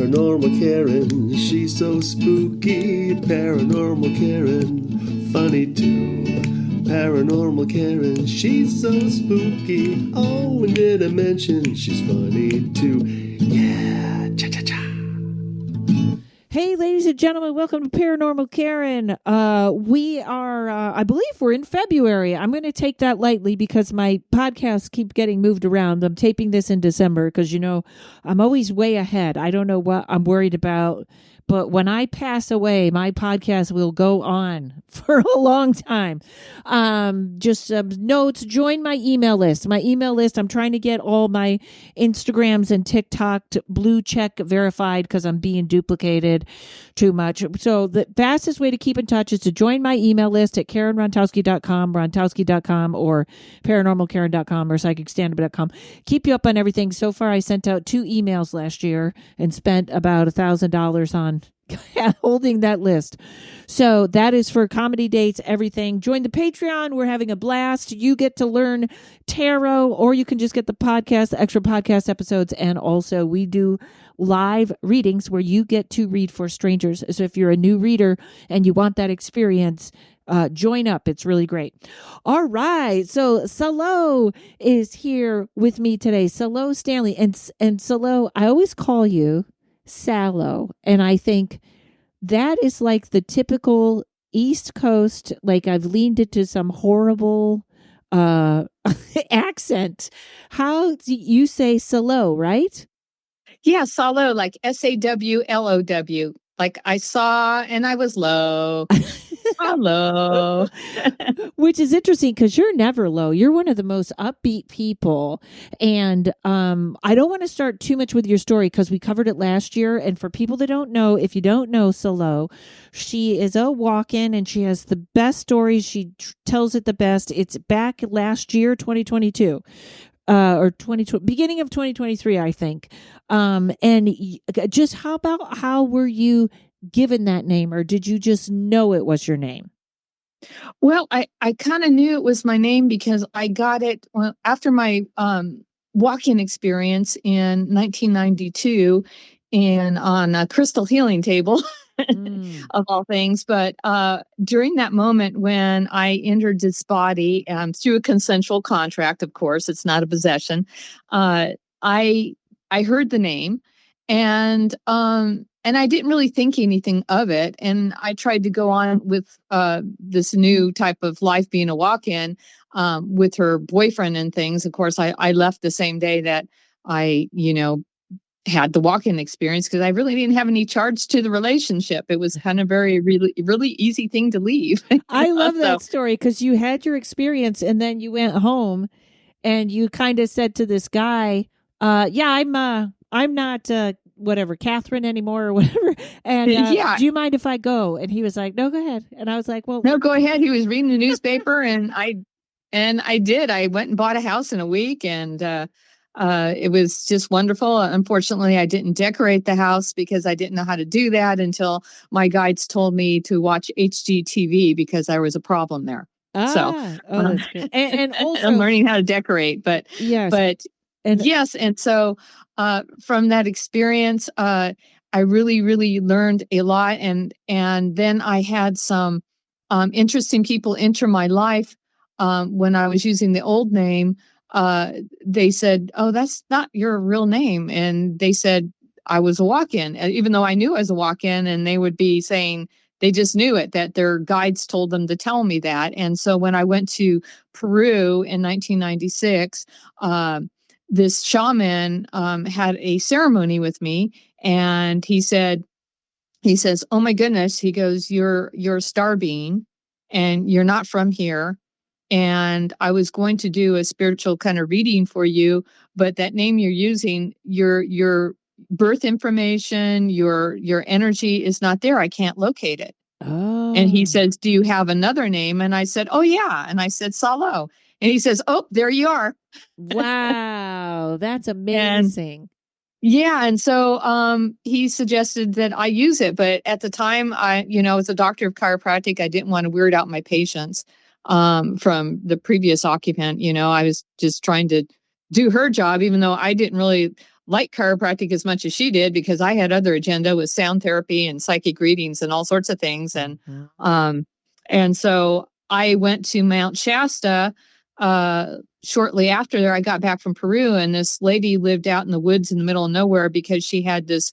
Paranormal Karen, she's so spooky. Paranormal Karen, funny too. Paranormal Karen, she's so spooky. Oh, and did I mention she's funny too? Yeah, cha-cha-cha. Hey, ladies and gentlemen, welcome to Paranormal Karen. We are, I believe we're in February. I'm going to take that lightly because my podcasts keep getting moved around. I'm taping this in December because, you know, I'm always way ahead. I don't know what I'm worried about. But when I pass away, my podcast will go on for a long time. Just notes, join my email list. My email list, I'm trying to get all my Instagrams and TikTok blue check verified because I'm being duplicated too much. So the fastest way to keep in touch is to join my email list at karenrontowski.com, or paranormalkaren.com, or psychicstandup.com. Keep you up on everything. So far, I sent out 2 emails last year and spent about $1,000 on holding that list. So that is for comedy dates, everything. Join the Patreon. We're having a blast. You get to learn tarot, or you can just get the podcast, the extra podcast episodes. And also we do live readings where you get to read for strangers. So if you're a new reader and you want that experience, join up. It's really great. All right. So Salo is here with me today. Salo Stanley. And Salo, I always call you Salo. And I think that is like the typical East Coast, like I've leaned into some horrible accent. How do you say Salo, right? Yeah, Salo, like Sawlow. Like I saw and I was low. Hello. Which is interesting because you're never low. You're one of the most upbeat people. And I don't want to start too much with your story because we covered it last year. And for people that don't know, if you don't know Salo, she is a walk-in and she has the best stories. She tells it the best. It's back last year, 2022. Or beginning of 2023, I think. And just how were you given that name, or did you just know it was your name? Well, I kind of knew it was my name because I got it after my walk-in experience in 1992 on a crystal healing table. Of all things. But during that moment when I entered this body through a consensual contract, of course, it's not a possession, I heard the name and I didn't really think anything of it. And I tried to go on with this new type of life, being a walk-in with her boyfriend and things. Of course, I left the same day that I, had the walk-in experience because I really didn't have any charge to the relationship. It was kind of really easy thing to leave. I love that story because you had your experience and then you went home and you kind of said to this guy, I'm not whatever, Catherine anymore or whatever. And do you mind if I go? And he was like, no, go ahead. And I was like, well, no, go ahead. He was reading the newspaper and I did. I went and bought a house in a week and it was just wonderful. Unfortunately, I didn't decorate the house because I didn't know how to do that until my guides told me to watch HGTV because there was a problem there. That's good. And also, I'm learning how to decorate, but yes, yes. And so from that experience, I really, really learned a lot. And then I had some interesting people enter my life when I was using the old name. They said, oh, that's not your real name. And they said I was a walk-in, even though I knew I was a walk-in, and they would be saying they just knew it, that their guides told them to tell me that. And so when I went to Peru in 1996, this shaman had a ceremony with me, and he says, oh my goodness, he goes, you're a star being and you're not from here. And I was going to do a spiritual kind of reading for you, but that name you're using, your birth information, your energy is not there. I can't locate it. Oh. And he says, do you have another name? And I said, oh yeah. And I said, Salo. And he says, oh, there you are. Wow. That's amazing. And so he suggested that I use it. But at the time, as a doctor of chiropractic, I didn't want to weird out my patients. From the previous occupant, I was just trying to do her job, even though I didn't really like chiropractic as much as she did, because I had other agenda with sound therapy and psychic readings and all sorts of things. And so I went to Mount Shasta shortly after I got back from Peru, and this lady lived out in the woods in the middle of nowhere because she had this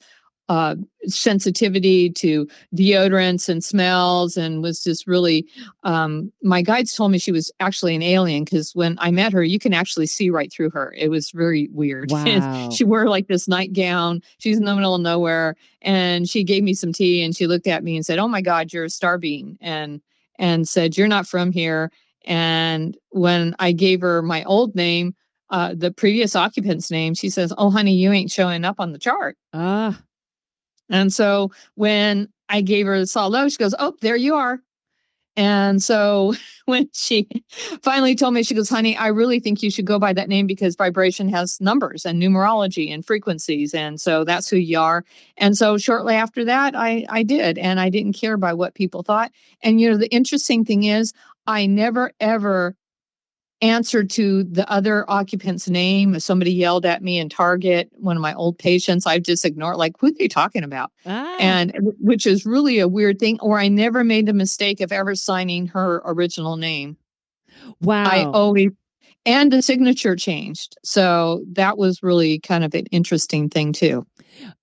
sensitivity to deodorants and smells, and was just really, my guides told me she was actually an alien, because when I met her, you can actually see right through her. It was very weird. Wow. She wore like this nightgown. She's in the middle of nowhere, and she gave me some tea, and she looked at me and said, "Oh my God, you're a star being," and said, "You're not from here." And when I gave her my old name, the previous occupant's name, she says, "Oh, honey, you ain't showing up on the chart." And so when I gave her the Salo, she goes, "Oh, there you are." And so when she finally told me, she goes, "Honey, I really think you should go by that name, because vibration has numbers and numerology and frequencies. And so that's who you are." And so shortly after that, I did. And I didn't care by what people thought. And, the interesting thing is, I never, ever answered to the other occupant's name. If somebody yelled at me in Target, one of my old patients, I just ignored, like, who are they talking about? And which is really a weird thing. Or I never made the mistake of ever signing her original name. Wow. I always, and the signature changed. So that was really kind of an interesting thing too.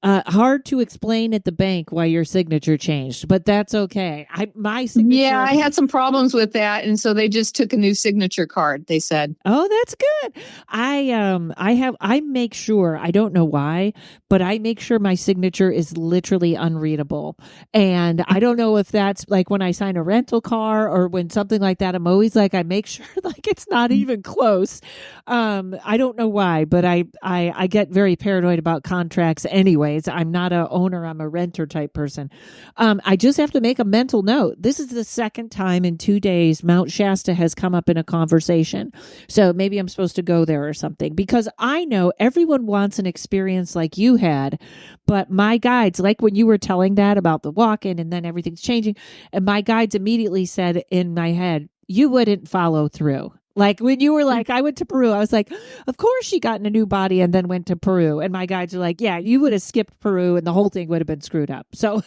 Hard to explain at the bank why your signature changed, but that's okay. My signature. Yeah, I had some problems with that, and so they just took a new signature card, they said. Oh, that's good. I make sure, I don't know why, but I make sure my signature is literally unreadable. And I don't know if that's like when I sign a rental car or when something like that, I'm always like, I make sure like it's not even close. I don't know why, but I get very paranoid about contracts anyways. I'm not a owner, I'm a renter type person. I just have to make a mental note. This is the second time in 2 days Mount Shasta has come up in a conversation. So maybe I'm supposed to go there or something, because I know everyone wants an experience like you had, but my guides, like when you were telling that about the walk-in and then everything's changing, and my guides immediately said in my head, you wouldn't follow through. Like when you were like, I went to Peru, I was like, of course she got in a new body and then went to Peru. And my guides are like, yeah, you would have skipped Peru and the whole thing would have been screwed up. So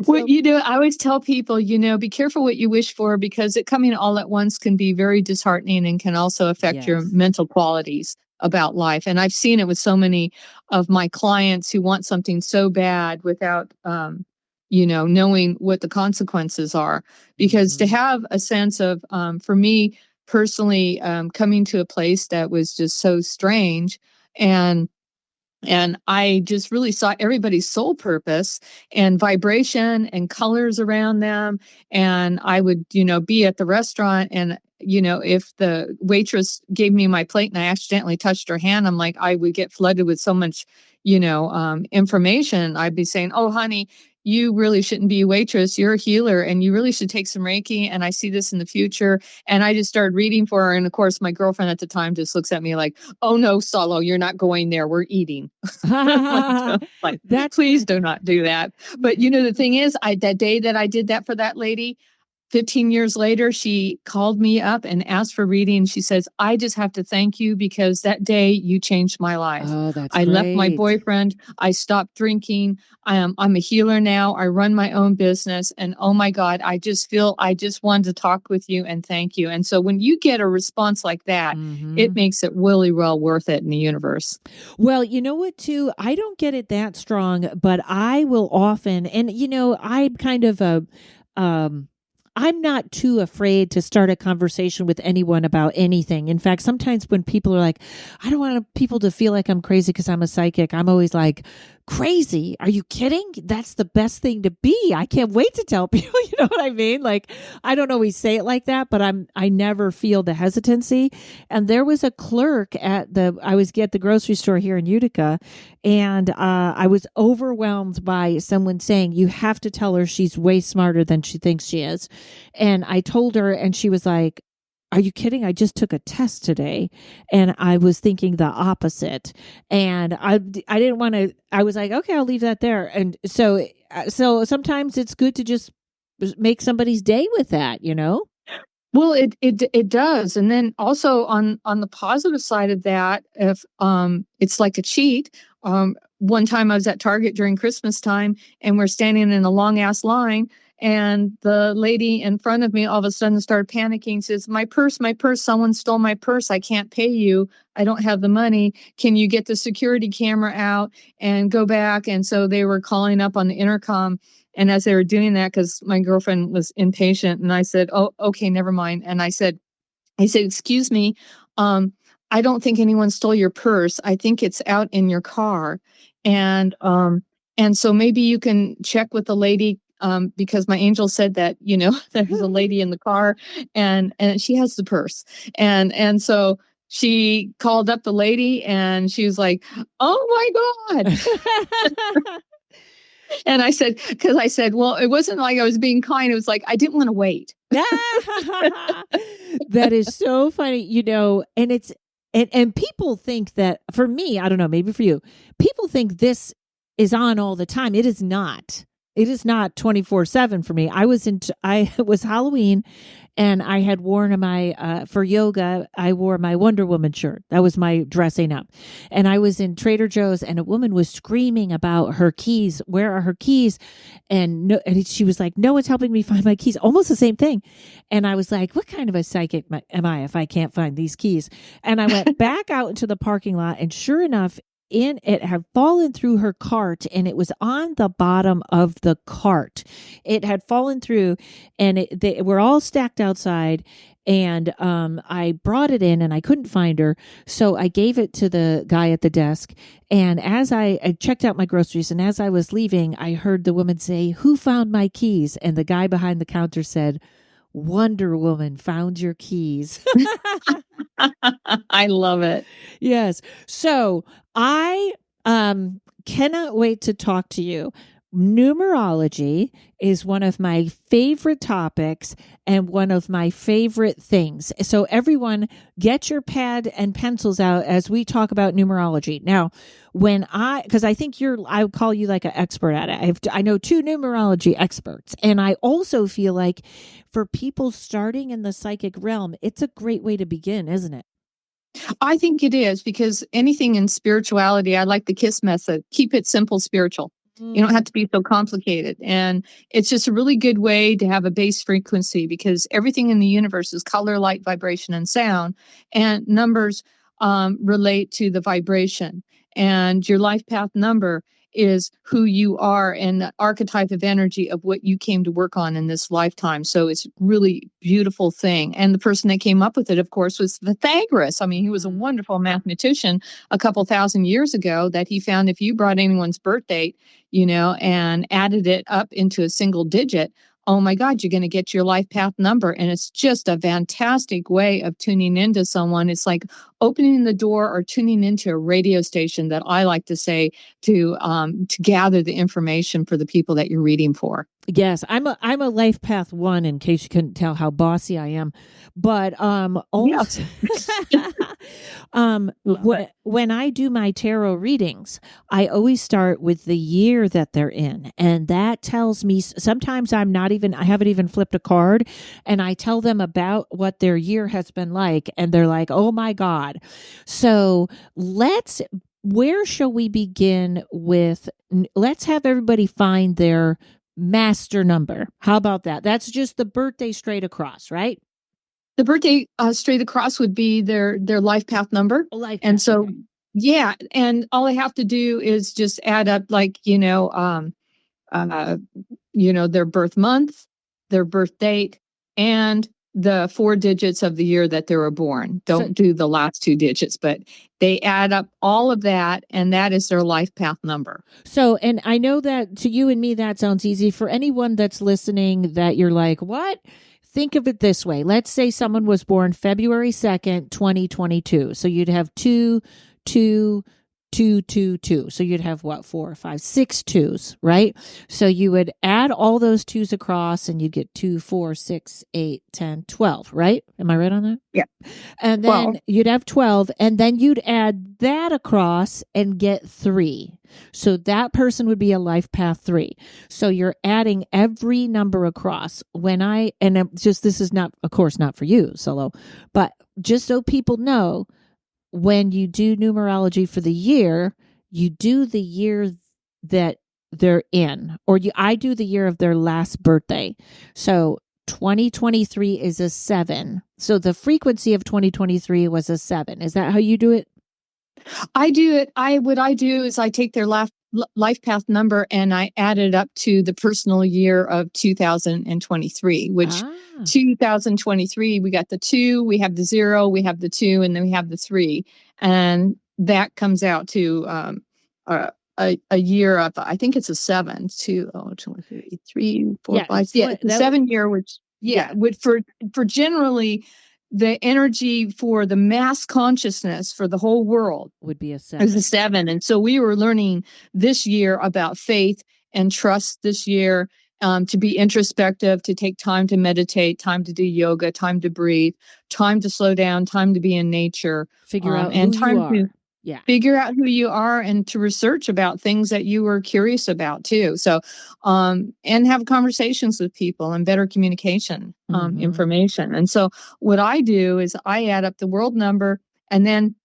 well, I always tell people, be careful what you wish for, because it coming all at once can be very disheartening and can also affect your mental qualities about life. And I've seen it with so many of my clients who want something so bad without, knowing what the consequences are. Because to have a sense of, for me personally, coming to a place that was just so strange, and I just really saw everybody's soul purpose and vibration and colors around them. And I would, be at the restaurant, and, if the waitress gave me my plate and I accidentally touched her hand, I'm like, I would get flooded with so much, information. I'd be saying, "Oh, honey, you really shouldn't be a waitress. You're a healer, and you really should take some Reiki. And I see this in the future." And I just started reading for her. And of course, my girlfriend at the time just looks at me like, "Oh no, Salo, you're not going there. We're eating." like, please do not do that. But the thing is, that day that I did that for that lady, 15 years later, she called me up and asked for reading. She says, "I just have to thank you, because that day you changed my life. Oh, that's I great. left my boyfriend. I stopped drinking. I'm a healer now. I run my own business. And oh my God, I just wanted to talk with you and thank you." And so when you get a response like that, it makes it really well worth it in the universe. Well, you know what, too? I don't get it that strong, but I will often, and I'm kind of I'm not too afraid to start a conversation with anyone about anything. In fact, sometimes when people are like, I don't want people to feel like I'm crazy because I'm a psychic, I'm always like, crazy? Are you kidding? That's the best thing to be. I can't wait to tell people, you know what I mean? Like, I don't always say it like that, but I never feel the hesitancy. And there was a clerk I was at the grocery store here in Utica, and I was overwhelmed by someone saying, you have to tell her she's way smarter than she thinks she is. And I told her, and she was like, are you kidding? I just took a test today and I was thinking the opposite. And I didn't want to, I was like, okay, I'll leave that there. And so sometimes it's good to just make somebody's day with that, Well, it does. And then also on the positive side of that, if it's like a cheat. One time I was at Target during Christmas time, and we're standing in a long ass line, and the lady in front of me all of a sudden started panicking, says, my purse, someone stole my purse. I can't pay you. I don't have the money. Can you get the security camera out and go back? And so they were calling up on the intercom. And as they were doing that, because my girlfriend was impatient, and I said, oh, okay, never mind. And I said, excuse me, I don't think anyone stole your purse. I think it's out in your car. And so maybe you can check with the lady, because my angel said that, there's a lady in the car, and she has the purse. And so she called up the lady, and she was like, oh my God. And I said, well, it wasn't like I was being kind. It was like, I didn't want to wait. That is so funny, and it's, and people think that, for me, I don't know, maybe for you, people think this is on all the time. It is not. It is not 24/7 for me. It was Halloween, and I had worn for yoga, I wore my Wonder Woman shirt. That was my dressing up. And I was in Trader Joe's, and a woman was screaming about her keys. Where are her keys? And she was like, no one's helping me find my keys. Almost the same thing. And I was like, what kind of a psychic am I if I can't find these keys? And I went back out into the parking lot, and sure enough, it had fallen through her cart, and it was on the bottom of the cart. It had fallen through, and they were all stacked outside. And I brought it in, and I couldn't find her, so I gave it to the guy at the desk. And as I checked out my groceries, and as I was leaving, I heard the woman say, "Who found my keys?" And the guy behind the counter said, "Wonder Woman found your keys." I love it. Yes. So I cannot wait to talk to you. Numerology is one of my favorite topics and one of my favorite things. So everyone, get your pad and pencils out as we talk about numerology. Now, because I think I would call you like an expert at it. I know 2 numerology experts. And I also feel like for people starting in the psychic realm, it's a great way to begin, isn't it? I think it is, because anything in spirituality, I like the KISS method. Keep it simple, spiritual. You don't have to be so complicated. And it's just a really good way to have a base frequency, because everything in the universe is color, light, vibration, and sound. And numbers relate to the vibration. And your life path number is who you are and the archetype of energy of what you came to work on in this lifetime. So it's a really beautiful thing. And the person that came up with it, of course, was Pythagoras. I mean, he was a wonderful mathematician a couple thousand years ago, that he found if you brought anyone's birth date, and added it up into a single digit, oh my God, you're going to get your life path number. And it's just a fantastic way of tuning into someone. It's like opening the door or tuning into a radio station, that I like to say, to gather the information for the people that you're reading for. Yes, I'm a life path 1, in case you couldn't tell how bossy I am. But also, when I do my tarot readings, I always start with the year that they're in, and that tells me, sometimes I haven't even flipped a card, and I tell them about what their year has been like, and they're like, "Oh my God!" So where shall we begin with? Let's have everybody find their master number. How about that? That's just the birthday straight across, right? The birthday straight across would be their life path number. And so, yeah. And all I have to do is just add up, like, their birth month, their birth date, and the 4 digits of the year that they were born. Don't do the last 2 digits, but they add up all of that, and that is their life path number. So, and I know that to you and me, that sounds easy. For anyone that's listening that you're like, what? Think of it this way. Let's say someone was born February 2nd, 2022. So you'd have 2, 2, 2, 2, 2. So you'd have what, 4, 5, 6 twos, right? So you would add all those twos across and you get 2, 4, 6, 8, 10, 12, right? Am I right on that? Yeah. And then you'd have 12, and then you'd add that across and get 3. So that person would be a life path 3. So you're adding every number across. This is not, of course, not for you, Salo, but just so people know, when you do numerology for the year, you do the year that they're in, or I do the year of their last birthday. So 2023 is a 7. So the frequency of 2023 was a 7. Is that how you do it? I do it. What I do is I take their life path number and I add it up to the personal year of 2023, which 2023, we got the 2, we have the 0, we have the 2, and then we have the 3. And that comes out to a year of, I think it's a 7, 2, 3, 4, 5. Yeah, the 7 year, which, would for generally the energy for the mass consciousness for the whole world would be a 7. Is a 7. And so we were learning this year about faith and trust this year, to be introspective, to take time to meditate, time to do yoga, time to breathe, time to slow down, time to be in nature, figure out who you are. Figure out who you are and to research about things that you were curious about too. So, and have conversations with people and better communication, information. And so what I do is I add up the world number, and then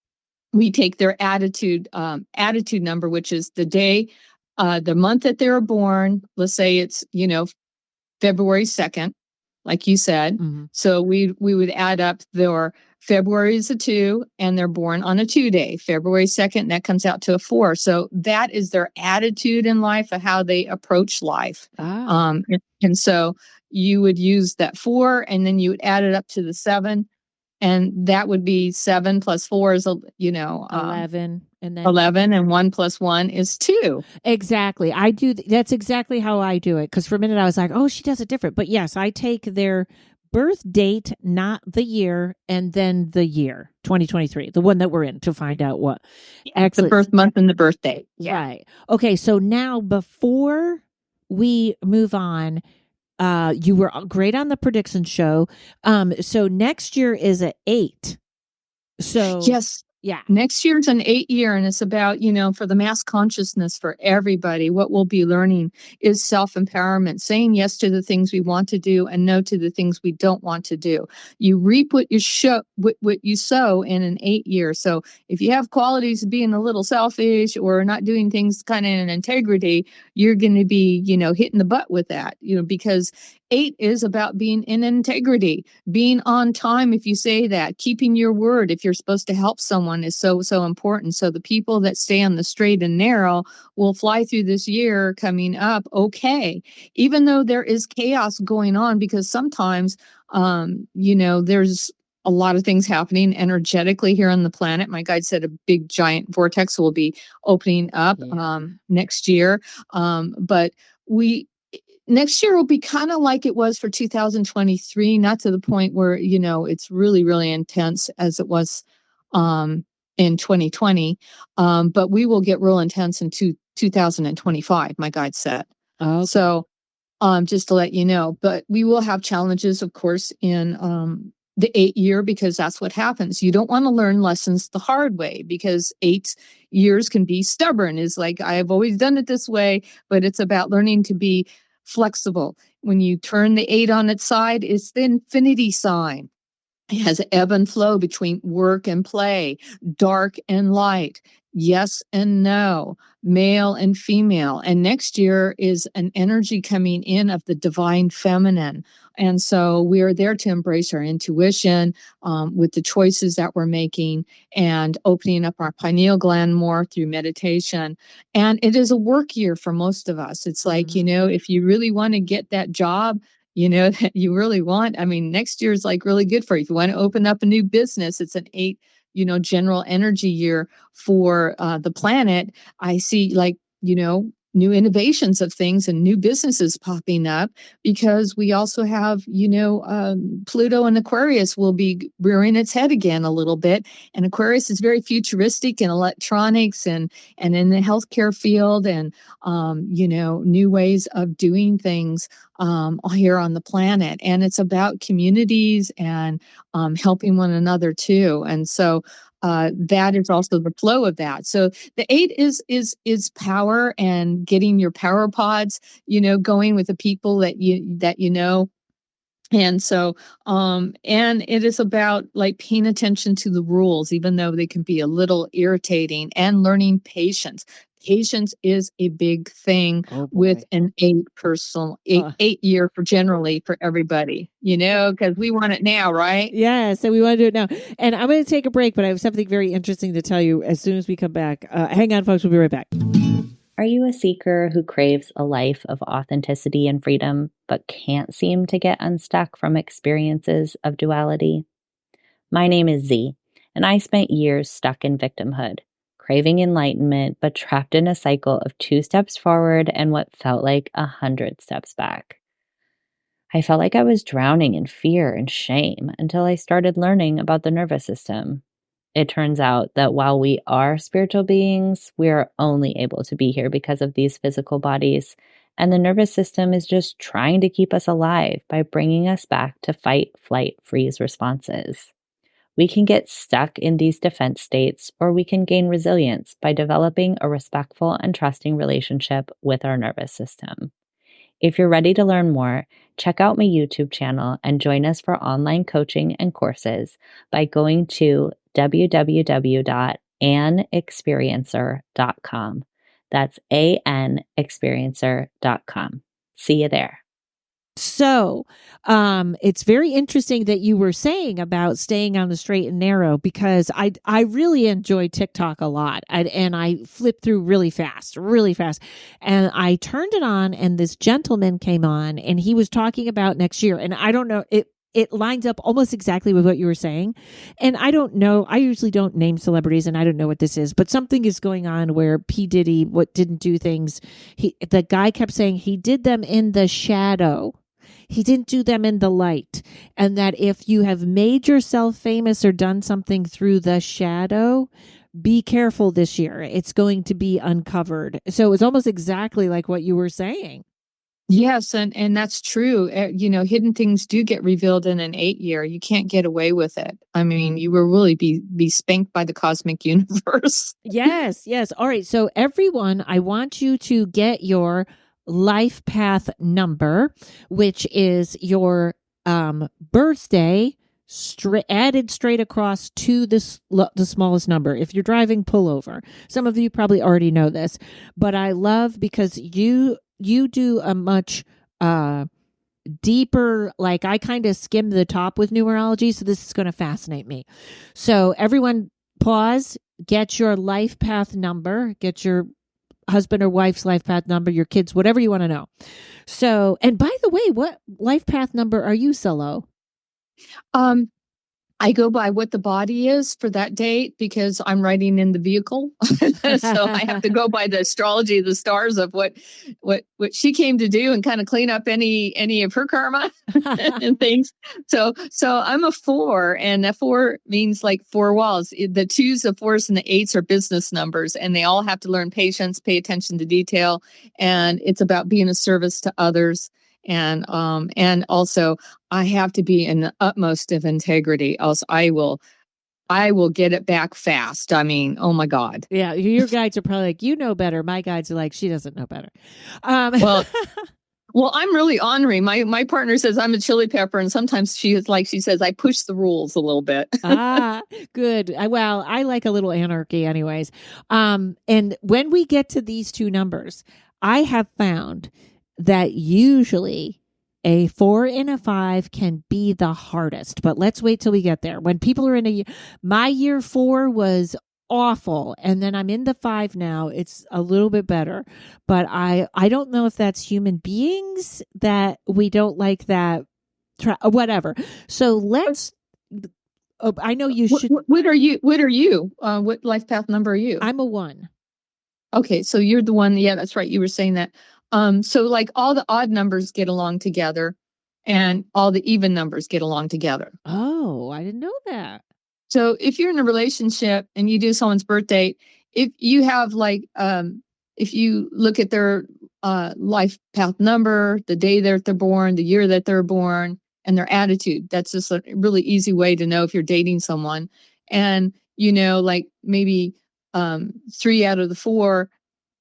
we take their attitude number, which is the day, the month that they were born. Let's say it's, February 2nd, like you said. So we would add up their February is a 2, and they're born on a 2 day, February 2nd, that comes out to a 4. So that is their attitude in life, of how they approach life. And so you would use that 4, and then you would add it up to the 7. And that would be 7 plus 4 is, 11. And then 11, and 1 plus 1 is 2. Exactly. I do. That's exactly how I do it. Because for a minute I was like, oh, she does it different. But yes, I take their birth date, not the year, and then the year 2023, the one that we're in, to find out what. The birth month and the birth date. Yeah. Right. Okay. So now, before we move on, you were great on the prediction show. So next year is an 8. So yes. Yeah. Next year's an 8 year, and it's about, for the mass consciousness for everybody, what we'll be learning is self-empowerment, saying yes to the things we want to do and no to the things we don't want to do. You reap what you sow in an 8 year. So if you have qualities of being a little selfish or not doing things kind of in integrity, you're going to be, hitting the butt with that, because 8 is about being in integrity, being on time. If you say that, keeping your word, if you're supposed to help someone, is so important. So the people that stay on the straight and narrow will fly through this year coming up okay, even though there is chaos going on, because sometimes, there's a lot of things happening energetically here on the planet. My guide said a big giant vortex will be opening up next year. But next year will be kind of like it was for 2023, not to the point where, it's really, really intense as it was in 2020. But we will get real intense in 2025, my guide said. Okay. So just to let you know, but we will have challenges, of course, in the 8 year, because that's what happens. You don't want to learn lessons the hard way, because 8 years can be stubborn. It's like, I've always done it this way, but it's about learning to be flexible. When you turn the 8 on its side, it's the infinity sign. It has ebb and flow between work and play, dark and light, yes and no, male and female. And next year is an energy coming in of the divine feminine. And so we are there to embrace our intuition with the choices that we're making, and opening up our pineal gland more through meditation. And it is a work year for most of us. It's like, if you really want to get that job, that you really want, next year is like really good for you. If you want to open up a new business, it's an 8, general energy year for the planet. I see, like, new innovations of things and new businesses popping up, because we also have, Pluto and Aquarius will be rearing its head again a little bit. And Aquarius is very futuristic in electronics and in the healthcare field, and, new ways of doing things here on the planet. And it's about communities and helping one another too. And so that is also the flow of that. So the 8 is power and getting your power pods, going with the people that you know. And so, and it is about like paying attention to the rules, even though they can be a little irritating, and learning patience. Patience is a big thing with an 8 year generally for everybody, because we want it now, right? Yeah. So we want to do it now. And I'm going to take a break, but I have something very interesting to tell you as soon as we come back. Hang on, folks. We'll be right back. Are you a seeker who craves a life of authenticity and freedom, but can't seem to get unstuck from experiences of duality? My name is Z, and I spent years stuck in victimhood, craving enlightenment, but trapped in a cycle of 2 steps forward and what felt like 100 steps back. I felt like I was drowning in fear and shame until I started learning about the nervous system. It turns out that while we are spiritual beings, we are only able to be here because of these physical bodies, and the nervous system is just trying to keep us alive by bringing us back to fight, flight, freeze responses. We can get stuck in these defense states, or we can gain resilience by developing a respectful and trusting relationship with our nervous system. If you're ready to learn more, check out my YouTube channel and join us for online coaching and courses by going to www.anexperiencer.com. That's anexperiencer.com. See you there. So, it's very interesting that you were saying about staying on the straight and narrow, because I really enjoy TikTok a lot, and I flipped through really fast, and I turned it on, and this gentleman came on, and he was talking about next year, and I don't know, it lines up almost exactly with what you were saying. And I don't know, I usually don't name celebrities, and I don't know what this is, but something is going on where P. Diddy didn't do things. The guy kept saying he did them in the shadow. He didn't do them in the light. And that if you have made yourself famous or done something through the shadow, be careful this year. It's going to be uncovered. So it's almost exactly like what you were saying. Yes, and that's true. Hidden things do get revealed in an 8 year. You can't get away with it. I mean, you will really be spanked by the cosmic universe. Yes. All right. So everyone, I want you to get your life path number, which is your birthday added straight across to the smallest number. If you're driving, pull over. Some of you probably already know this, but I love, because you do a much deeper, like I kind of skim the top with numerology, so this is going to fascinate me. So everyone pause, get your life path number, get your husband or wife's life path number, your kids, whatever you want to know. So, and by the way, what life path number are you, Salo? I go by what the body is for that date, because I'm riding in the vehicle. So I have to go by the astrology of the stars of what she came to do and kind of clean up any of her karma and things. So I'm a 4, and a 4 means like 4 walls. The 2s, the 4s, and the 8s are business numbers, and they all have to learn patience, pay attention to detail, and it's about being a service to others. And also I have to be in the utmost of integrity, else I will get it back fast. I mean, oh my God. Yeah. Your guides are probably like, you know better. My guides are like, she doesn't know better. Well, I'm really ornery. My partner says I'm a chili pepper, and sometimes she says I push the rules a little bit. Good. Well, I like a little anarchy anyways. And when we get to these 2 numbers, I have found that usually a 4 and a 5 can be the hardest, but let's wait till we get there. When people are in my year 4 was awful, and then I'm in the 5 now. It's a little bit better, but I don't know if that's human beings that we don't like that, whatever. So let's, I know you should. What are you? What life path number are you? I'm a 1. Okay, so you're the one. Yeah, that's right. You were saying that. So like all the odd numbers get along together, and all the even numbers get along together. Oh, I didn't know that. So if you're in a relationship and you do someone's birthday, if you have like, if you look at their life path number, the day that they're born, the year that they're born, and their attitude, that's just a really easy way to know if you're dating someone. And, like maybe 3 out of the 4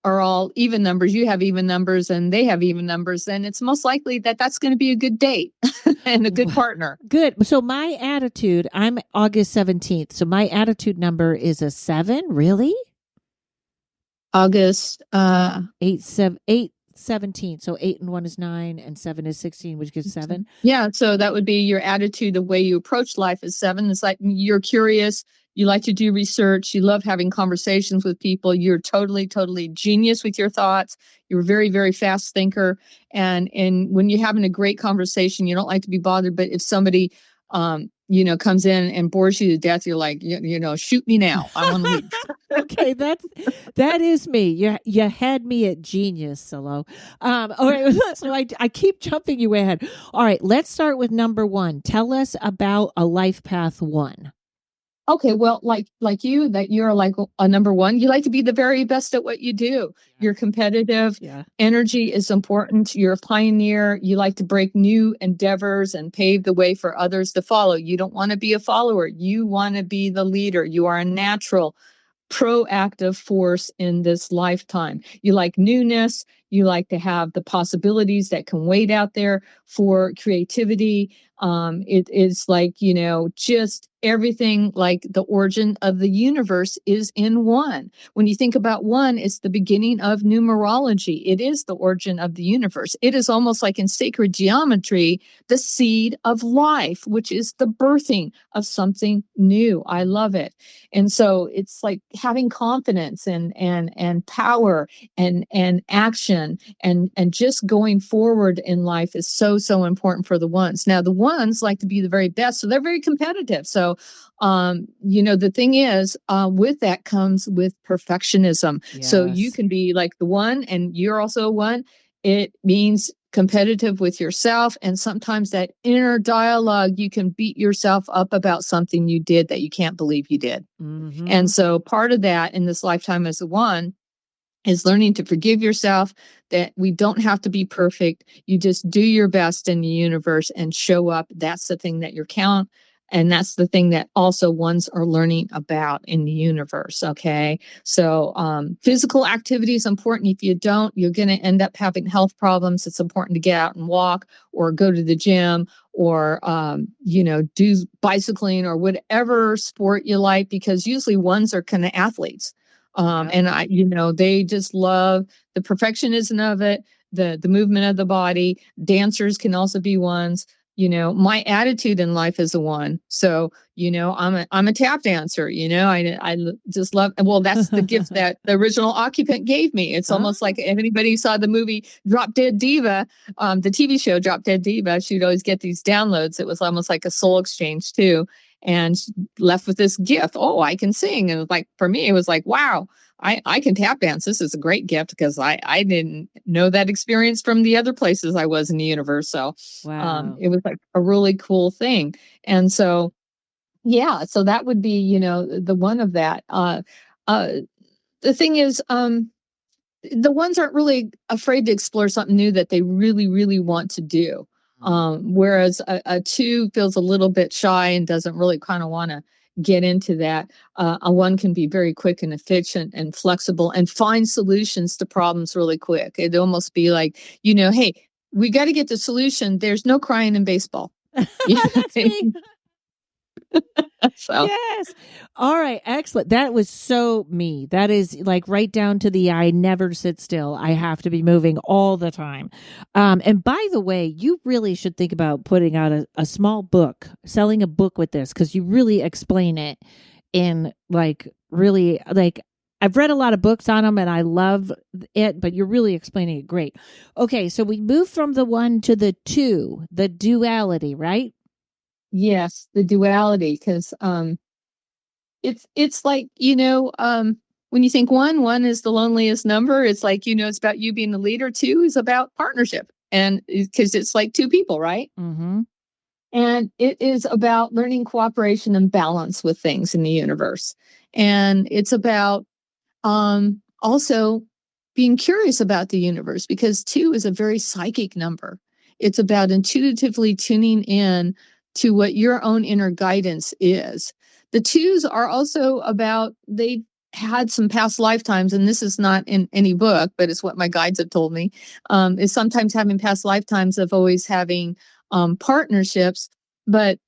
are all even numbers. You have even numbers and they have even numbers. Then it's most likely that that's going to be a good date and a good partner. Good. So my attitude, I'm August 17th. So my attitude number is a 7. Really? August 17. So 8 and 1 is 9 and 7 is 16, which gives 7. Yeah. So that would be your attitude. The way you approach life is 7. It's like you're curious. You like to do research. You love having conversations with people. You're totally, totally genius with your thoughts. You're a very, very fast thinker. And when you're having a great conversation, you don't like to be bothered. But if somebody, comes in and bores you to death, you're like, shoot me now. I want to leave. Okay, that is me. You had me at genius, Salo. All right, so I keep jumping you ahead. All right, let's start with number 1. Tell us about a life path 1. Okay, well, like you, that you're like a number 1. You like to be the very best at what you do. Yeah. You're competitive. Yeah. Energy is important. You're a pioneer. You like to break new endeavors and pave the way for others to follow. You don't want to be a follower. You want to be the leader. You are a natural, proactive force in this lifetime. You like newness. You like to have the possibilities that can wait out there for creativity. It is like, just everything, like the origin of the universe is in 1. When you think about 1, it's the beginning of numerology. It is the origin of the universe. It is almost like in sacred geometry, the seed of life, which is the birthing of something new. I love it. And so it's like having confidence and power and action and just going forward in life is so, so important for the 1s. Now, the 1s like to be the very best, so they're very competitive. So, the thing is, with that comes with perfectionism. Yes. So you can be like the 1 and you're also a 1. It means competitive with yourself. And sometimes that inner dialogue, you can beat yourself up about something you did that you can't believe you did. Mm-hmm. And so part of that in this lifetime as a 1 is learning to forgive yourself, that we don't have to be perfect. You just do your best in the universe and show up. That's the thing that you count. And that's the thing that also 1s are learning about in the universe. Okay. So, physical activity is important. If you don't, you're going to end up having health problems. It's important to get out and walk or go to the gym or, do bicycling or whatever sport you like, because usually 1s are kind of athletes. And they just love the perfectionism of it, the movement of the body. Dancers can also be 1s. My attitude in life is a 1. So, I'm a tap dancer, I just love, well, that's the gift that the original occupant gave me. It's almost like if anybody saw the movie Drop Dead Diva, the TV show Drop Dead Diva, she'd always get these downloads. It was almost like a soul exchange too. And left with this gift. Oh, I can sing. And like, for me, it was like, wow, I can tap dance. This is a great gift because I didn't know that experience from the other places I was in the universe. So wow. It was like a really cool thing. And so, yeah, so that would be, the 1 of that. The thing is, the 1s aren't really afraid to explore something new that they really, really want to do. Whereas a 2 feels a little bit shy and doesn't really kind of want to get into that. A 1 can be very quick and efficient and flexible and find solutions to problems really quick. It'd almost be like, hey, we got to get the solution. There's no crying in baseball. That's me. So. Yes. All right. Excellent. That was so me. That is like right down to the I never sit still. I have to be moving all the time. And by the way, you really should think about putting out a small book, selling a book with this, because you really explain it in really I've read a lot of books on them and I love it, but you're really explaining it great. Okay. So we move from the 1 to the 2, the duality, right? Yes, the duality, because it's like, when you think one is the loneliest number. It's like, it's about you being the leader. 2 is about partnership. And because it's like 2 people, right? Mm-hmm. And it is about learning cooperation and balance with things in the universe. And it's about also being curious about the universe, because 2 is a very psychic number. It's about intuitively tuning in to what your own inner guidance is. The 2s are also about, they had some past lifetimes, and this is not in any book, but it's what my guides have told me, is sometimes having past lifetimes of always having partnerships, but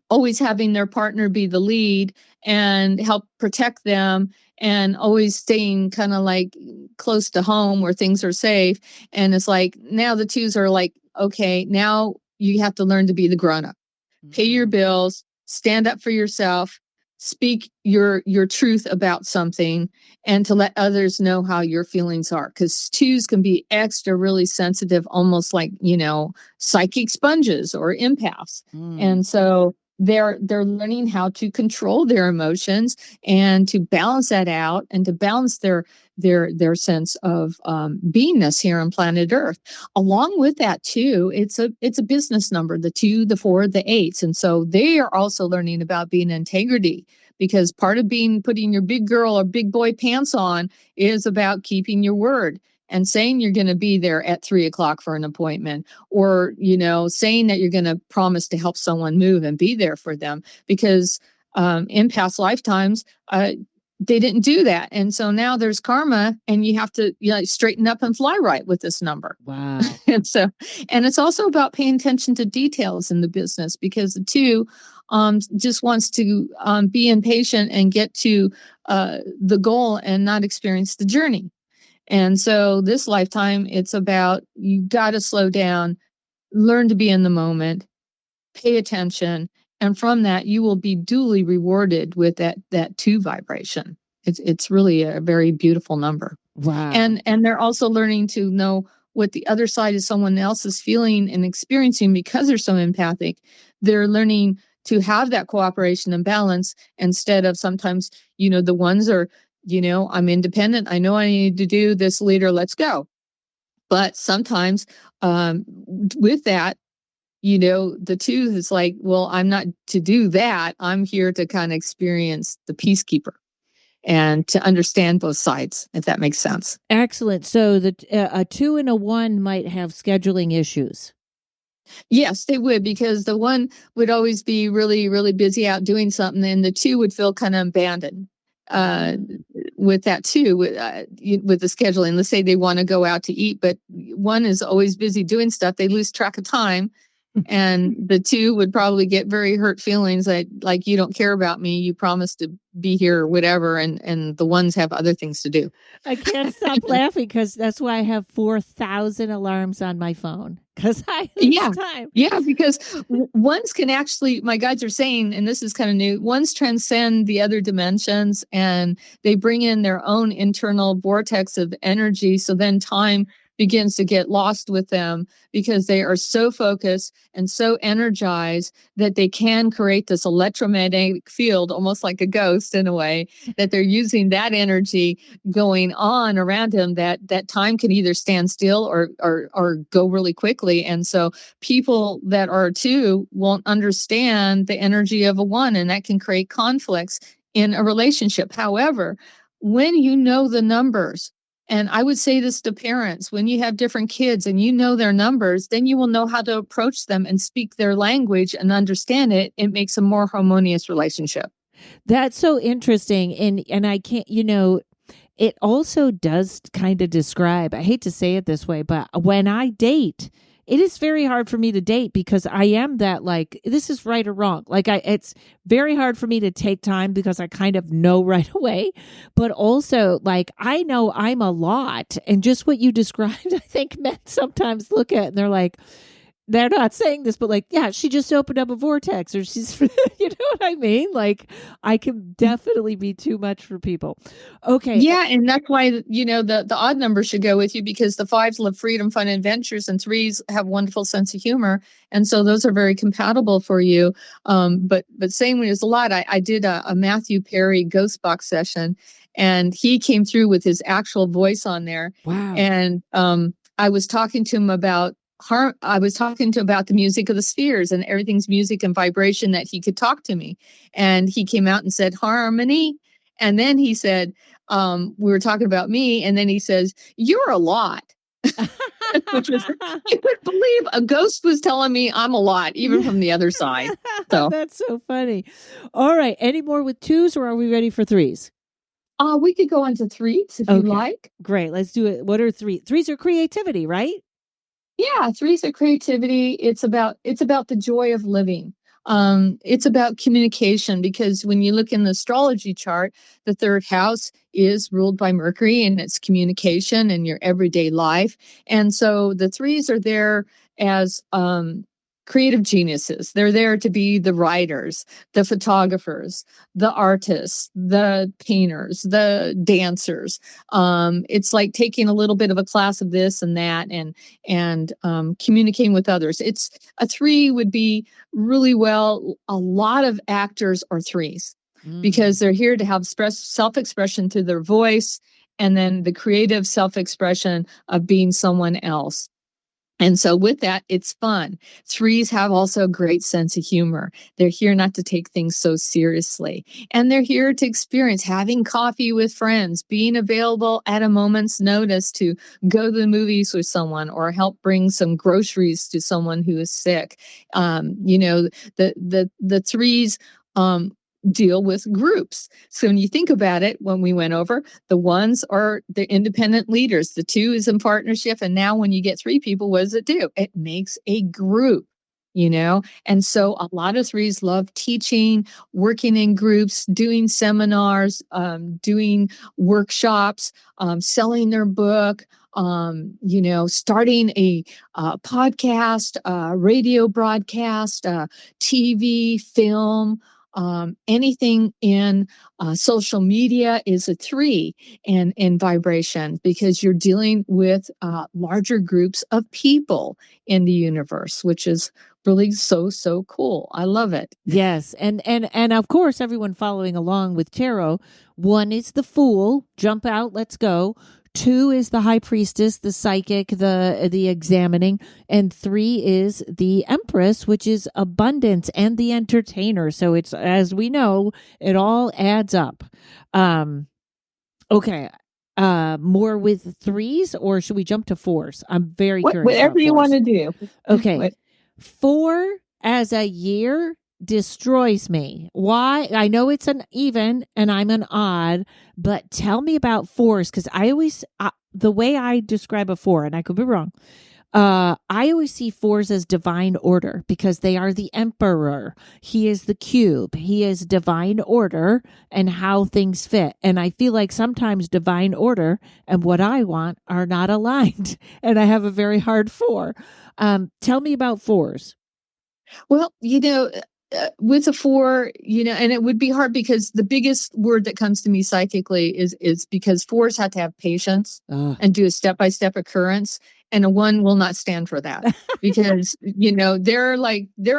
always having their partner be the lead and help protect them, and always staying kind of like close to home where things are safe. And it's like, now the 2s are like, okay, now you have to learn to be the grown-up, pay your bills, stand up for yourself, speak your truth about something, and to let others know how your feelings are. Because 2s can be extra really sensitive, almost like, psychic sponges or empaths. And so they're learning how to control their emotions and to balance that out, and to balance their sense of beingness here on planet Earth. Along with that too, it's a business number, the 2, the 4, the 8s. And so they are also learning about being integrity, because part of putting your big girl or big boy pants on is about keeping your word and saying you're going to be there at 3:00 for an appointment, or, saying that you're going to promise to help someone move and be there for them, because in past lifetimes, they didn't do that. And so now there's karma, and you have to straighten up and fly right with this number. Wow. and it's also about paying attention to details in the business, because the 2 just wants to be impatient and get to the goal and not experience the journey. And so this lifetime, it's about, you got to slow down, learn to be in the moment, pay attention. And from that, you will be duly rewarded with that 2 vibration. It's really a very beautiful number. Wow. And they're also learning to know what the other side of someone else is feeling and experiencing, because they're so empathic. They're learning to have that cooperation and balance, instead of sometimes, the ones are, I'm independent, I know I need to do this, leader, let's go. But sometimes with that, the 2 is like, well, I'm not to do that. I'm here to kind of experience the peacekeeper and to understand both sides, if that makes sense. Excellent. So a 2 and a 1 might have scheduling issues. Yes, they would, because the 1 would always be really, really busy out doing something, and the 2 would feel kind of abandoned with that too, with the scheduling. Let's say they want to go out to eat, but 1 is always busy doing stuff. They lose track of time. And the 2 would probably get very hurt feelings, like you don't care about me. You promised to be here or whatever. And the 1s have other things to do. I can't stop laughing, because that's why I have 4,000 alarms on my phone, because I lose time. Yeah, because 1s can actually, my guides are saying, and this is kind of new, 1s transcend the other dimensions, and they bring in their own internal vortex of energy. So then time begins to get lost with them, because they are so focused and so energized that they can create this electromagnetic field, almost like a ghost in a way, that they're using that energy going on around them, that time can either stand still or go really quickly. And so people that are 2 won't understand the energy of a 1, and that can create conflicts in a relationship. However, when you know the numbers, and I would say this to parents, when you have different kids and you know their numbers, then you will know how to approach them and speak their language and understand it. It makes a more harmonious relationship. That's so interesting. And I can't, it also does kind of describe, I hate to say it this way, but when I date, it is very hard for me to date, because I am that, like, this is right or wrong. Like, it's very hard for me to take time, because I kind of know right away. But also, like, I know I'm a lot. And just what you described, I think men sometimes look at and they're like, they're not saying this, but like, yeah, she just opened up a vortex, or she's, you know what I mean? Like, I can definitely be too much for people. Okay. Yeah. And that's why, you know, the odd number should go with you, because the 5s love freedom, fun, adventures, and 3s have wonderful sense of humor. And so those are very compatible for you. But saying when there's a lot, I did a Matthew Perry ghost box session, and he came through with his actual voice on there. Wow. And I was talking to him about the music of the spheres, and everything's music and vibration, that he could talk to me. And he came out and said harmony. And then he said, we were talking about me. And then he says, "You're a lot." Which was, you would believe a ghost was telling me I'm a lot, even from the other side. So that's so funny. All right. Any more with 2s, or are we ready for 3s? We could go on to 3s if you like. Great. Let's do it. What are 3s? 3s are creativity, right? Yeah, 3s are creativity. It's about the joy of living. It's about communication, because when you look in the astrology chart, the 3rd house is ruled by Mercury, and it's communication in your everyday life. And so the 3s are there as creative geniuses. They're there to be the writers, the photographers, the artists, the painters, the dancers. It's like taking a little bit of a class of this and that, and communicating with others. It's a 3 would be really well. A lot of actors are 3s because they're here to have self-expression through their voice, and then the creative self-expression of being someone else. And so with that, it's fun. 3s have also a great sense of humor. They're here not to take things so seriously. And they're here to experience having coffee with friends, being available at a moment's notice to go to the movies with someone, or help bring some groceries to someone who is sick. You know, the 3s deal with groups. So when you think about it, when we went over, the 1s are the independent leaders, the 2 is in partnership. And now when you get 3 people, what does it do? It makes a group, you know? And so a lot of 3s love teaching, working in groups, doing seminars, doing workshops, selling their book, you know, starting a podcast, radio broadcast, TV, film. Anything in social media is a 3 in vibration, because you're dealing with larger groups of people in the universe, which is really so cool. I love it. Yes. And of course, everyone following along with tarot, 1 is the Fool, jump out, let's go. 2 is the High Priestess, the psychic, the examining, and 3 is the Empress, which is abundance and the entertainer. So it's, as we know, it all adds up. Okay. More with 3s, or should we jump to 4s? I'm very curious. Whatever you want to do. Okay. 4 as a year destroys me. Why? I know it's an even and I'm an odd, but tell me about 4s, because I always, the way I describe a 4, and I could be wrong, I always see 4s as divine order, because they are the emperor. He is the cube. He is divine order and how things fit. And I feel like sometimes divine order and what I want are not aligned, and I have a very hard 4. Tell me about 4s. Well, you know, with a 4, you know, and it would be hard, because the biggest word that comes to me psychically is because 4s have to have patience and do a step-by-step occurrence. And a 1 will not stand for that, because, you know, they're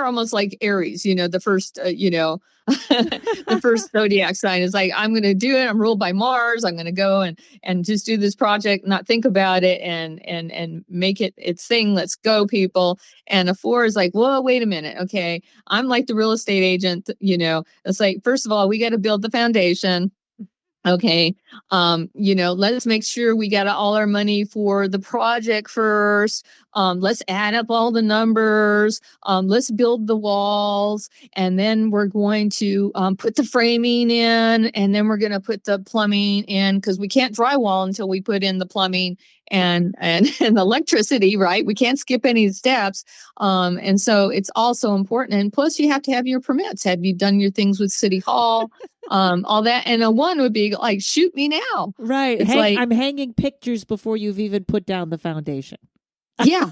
almost like Aries, you know, the first, you know, the first zodiac sign is like, I'm going to do it. I'm ruled by Mars. I'm going to go and just do this project, not think about it, and make it its thing. Let's go, people. And a 4 is like, whoa, wait a minute. Okay. I'm like the real estate agent, you know, it's like, first of all, we got to build the foundation. Okay. You know, let's make sure we got all our money for the project first. Let's add up all the numbers. Let's build the walls, and then we're going to put the framing in, and then we're going to put the plumbing in, because we can't drywall until we put in the plumbing and electricity, right? We can't skip any steps. And so it's also important. And plus you have to have your permits. Have you done your things with City Hall? All that. And a 1 would be like, shoot me now. Right. I'm hanging pictures before you've even put down the foundation. Yeah,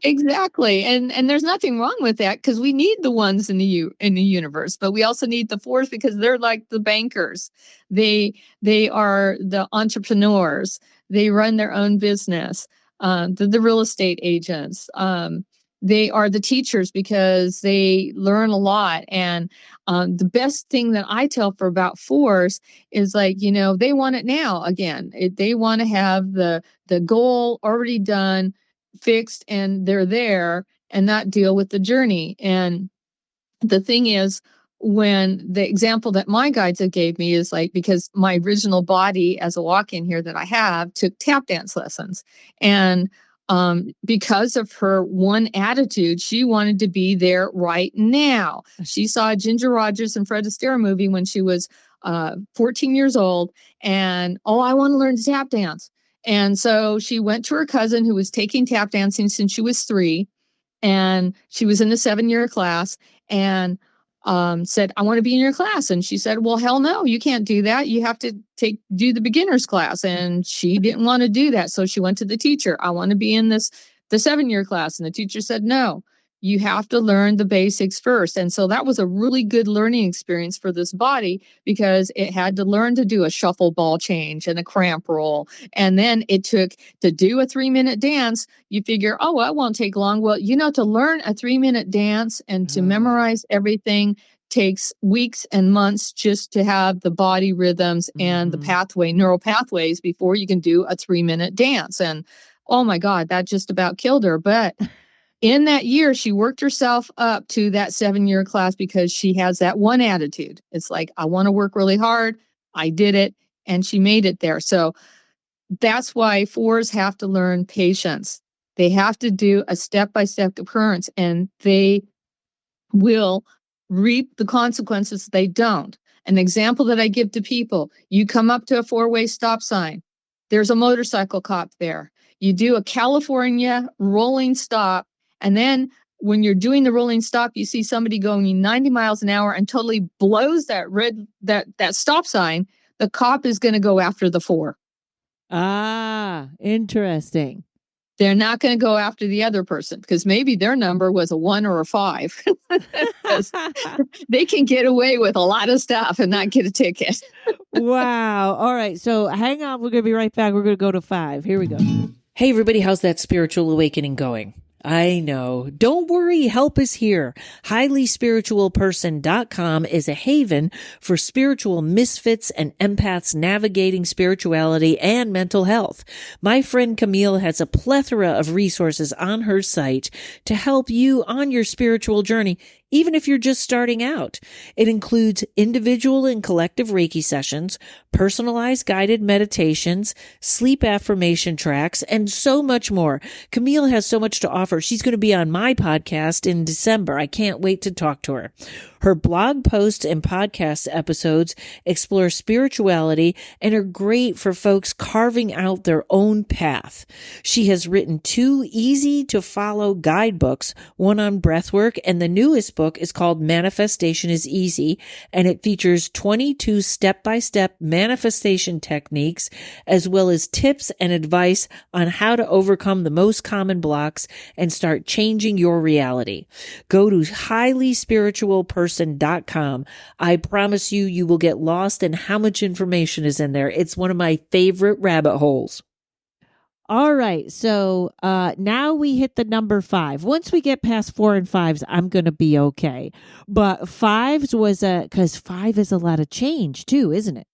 exactly. And there's nothing wrong with that, because we need the ones in the universe, but we also need the fours because they're like the bankers. They are the entrepreneurs. They run their own business. The real estate agents. They are the teachers because they learn a lot. And the best thing that I tell for about fours is, like, they want it now. Again, they want to have the goal already done, fixed, and they're there, and not deal with the journey. And the thing is, when the example that my guides have gave me is, like, because my original body as a walk-in here that I have took tap dance lessons, and because of her one attitude, she wanted to be there right now. She saw a Ginger Rogers and Fred Astaire movie when she was 14 years old, and I want to learn to tap dance. And so she went to her cousin, who was taking tap dancing since she was 3, and she was in the 7-year class, and said, I want to be in your class. And she said, well, hell no, you can't do that. You have to do the beginner's class. And she didn't want to do that. So she went to the teacher. I want to be in the 7-year class. And the teacher said, no, you have to learn the basics first. And so that was a really good learning experience for this body, because it had to learn to do a shuffle ball change and a cramp roll. And then it took to do a 3-minute dance. You figure, that won't take long. Well, to learn a 3-minute dance and to memorize everything takes weeks and months, just to have the body rhythms and the neural pathways before you can do a 3-minute dance. And oh my God, that just about killed her. But in that year, she worked herself up to that 7-year class, because she has that one attitude. It's like, I want to work really hard. I did it, and she made it there. So that's why fours have to learn patience. They have to do a step-by-step occurrence, and they will reap the consequences if they don't. An example that I give to people: you come up to a 4-way stop sign. There's a motorcycle cop there. You do a California rolling stop, and then when you're doing the rolling stop, you see somebody going 90 miles an hour and totally blows that stop sign. The cop is going to go after the 4. Ah, interesting. They're not going to go after the other person, because maybe their number was a 1 or a 5. They can get away with a lot of stuff and not get a ticket. Wow. All right. So hang on. We're going to be right back. We're going to go to 5. Here we go. Hey, everybody. How's that spiritual awakening going? I know. Don't worry. Help is here. HighlySpiritualPerson.com is a haven for spiritual misfits and empaths navigating spirituality and mental health. My friend Camille has a plethora of resources on her site to help you on your spiritual journey, even if you're just starting out. It includes individual and collective Reiki sessions, personalized guided meditations, sleep affirmation tracks, and so much more. Camille has so much to offer. She's going to be on my podcast in December. I can't wait to talk to her. Her blog posts and podcast episodes explore spirituality and are great for folks carving out their own path. She has written 2 easy-to-follow guidebooks, one on breathwork, and the newest book is called Manifestation is Easy, and it features 22 step-by-step manifestation techniques, as well as tips and advice on how to overcome the most common blocks and start changing your reality. Go to HighlySpiritualPerson.com. I promise you will get lost in how much information is in there. It's one of my favorite rabbit holes. All right. So now we hit the number 5. Once we get past 4 and 5s, I'm going to be okay. But 5s was because 5 is a lot of change too, isn't it?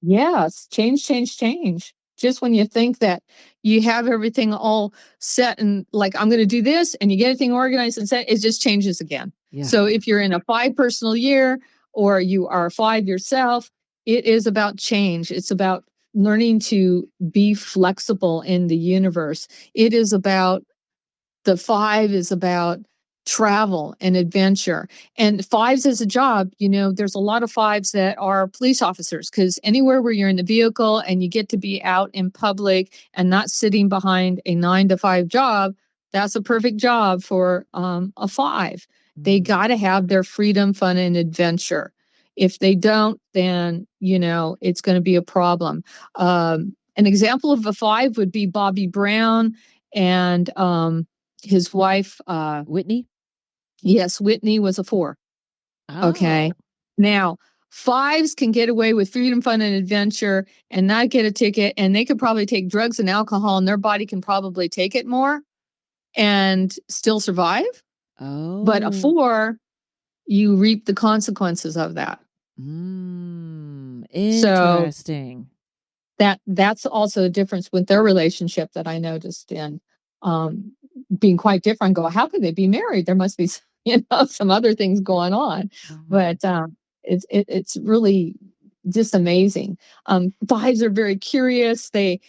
Yes. Change. Just when you think that you have everything all set and like, I'm going to do this, and you get everything organized and set, it just changes again. Yeah. So if you're in a 5 personal year, or you are 5 yourself, it is about change. It's about learning to be flexible in the universe. It is about, the 5 is about travel and adventure. And 5s as a job, there's a lot of 5s that are police officers, because anywhere where you're in the vehicle and you get to be out in public and not sitting behind a 9-to-5 job, that's a perfect job for a 5. They got to have their freedom, fun, and adventure. If they don't, then, it's going to be a problem. An example of a 5 would be Bobby Brown and his wife, Whitney. Yes, Whitney was a 4. Oh. Okay. Now, 5s can get away with freedom, fun, and adventure and not get a ticket, and they could probably take drugs and alcohol, and their body can probably take it more and still survive. Oh. But a 4, you reap the consequences of that. Interesting. So that's also a difference with their relationship that I noticed in being quite different. Go, how could they be married? There must be some other things going on. But it's really just amazing. 5s are very curious. They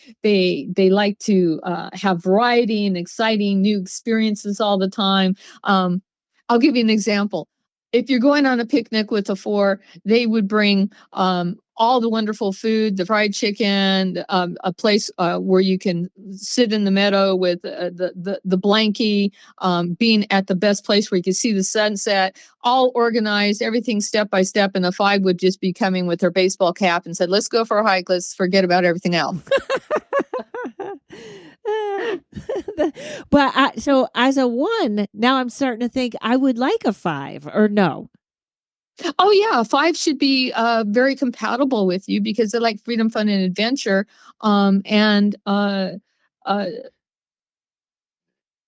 like to have variety and exciting new experiences all the time. I'll give you an example. If you're going on a picnic with a 4, they would bring all the wonderful food, the fried chicken, a place where you can sit in the meadow with the blankie, being at the best place where you can see the sunset, all organized, everything step by step. And the 5 would just be coming with her baseball cap and said, let's go for a hike. Let's forget about everything else. But so as a 1, now I'm starting to think I would like a 5, or no? Oh yeah, 5 should be very compatible with you because they like freedom, fun, and adventure, and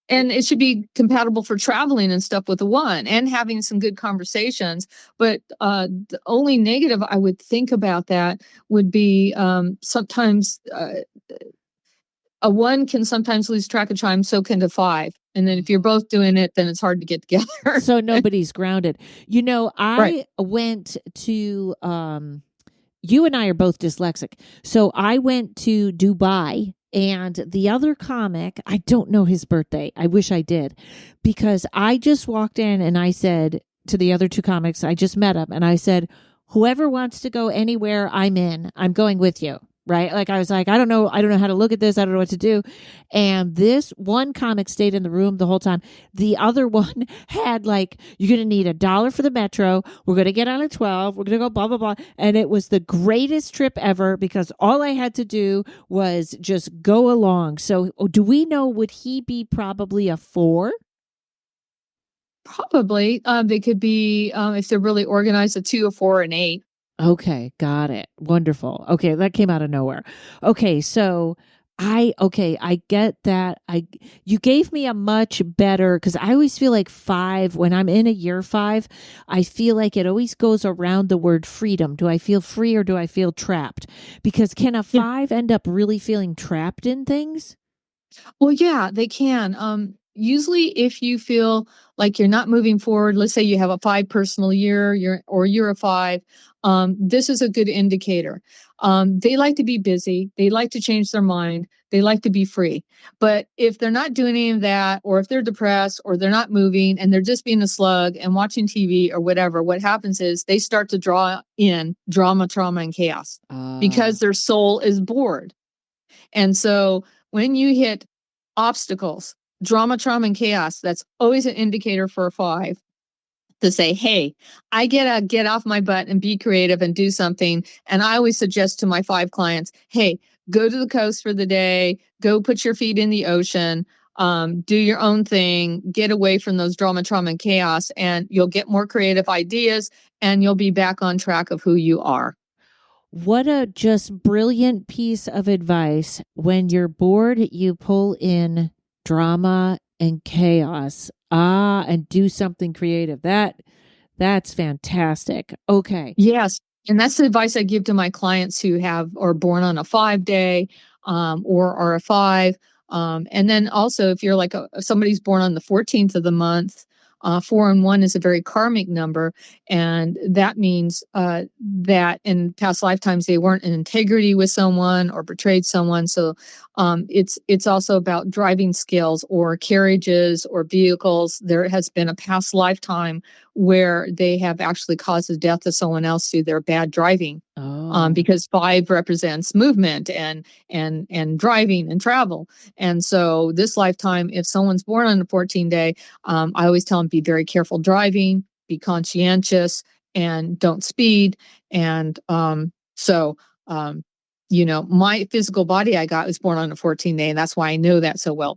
it should be compatible for traveling and stuff with a 1 and having some good conversations. But the only negative I would think about that would be sometimes a 1 can sometimes lose track of time, so can a 5. And then if you're both doing it, then it's hard to get together. So nobody's grounded. I went to, you and I are both dyslexic. So I went to Dubai, and the other comic, I don't know his birthday. I wish I did, because I just walked in and I said to the other 2 comics, I just met him, and I said, whoever wants to go anywhere, I'm in. I'm going with you. Right? Like I was like, I don't know how to look at this. I don't know what to do. And this one comic stayed in the room the whole time. The other one had like, you're going to need $1 for the metro. We're going to get on a 12. We're going to go blah, blah, blah. And it was the greatest trip ever because all I had to do was just go along. So do we know, would he be probably a 4? Probably. They could be, if they're really organized, a 2, a 4, an 8. Okay, got it. Wonderful. Okay, that came out of nowhere. Okay, so I get that. You gave me a much better, because I always feel like 5, when I'm in a year 5, I feel like it always goes around the word freedom. Do I feel free or do I feel trapped? Because can a 5 end up really feeling trapped in things? Well, yeah, they can. Usually if you feel like you're not moving forward, let's say you have a 5 personal year, you're a 5, this is a good indicator. They like to be busy. They like to change their mind. They like to be free. But if they're not doing any of that, or if they're depressed, or they're not moving and they're just being a slug and watching TV or whatever, what happens is they start to draw in drama, trauma, and chaos because their soul is bored. And so when you hit obstacles, drama, trauma, and chaos, that's always an indicator for a 5 to say, hey, I gotta get off my butt and be creative and do something. And I always suggest to my 5 clients, hey, go to the coast for the day, go put your feet in the ocean, do your own thing, get away from those drama, trauma, and chaos, and you'll get more creative ideas and you'll be back on track of who you are. What a just brilliant piece of advice. When you're bored, you pull in drama and chaos. And do something creative. That's fantastic. Okay. Yes. And that's the advice I give to my clients who are born on a 5 day, or are a 5. And then also if you're like somebody's born on the 14th of the month, 4 and 1 is a very karmic number. And that means that in past lifetimes, they weren't in integrity with someone or betrayed someone. So it's also about driving skills or carriages or vehicles. There has been a past lifetime where they have actually caused the death of someone else through their bad driving. Because 5 represents movement and driving and travel. And so this lifetime, if someone's born on a 14 day, I always tell them, be very careful driving, be conscientious, and don't speed. And my physical body I got was born on a 14th day, and that's why I know that so well.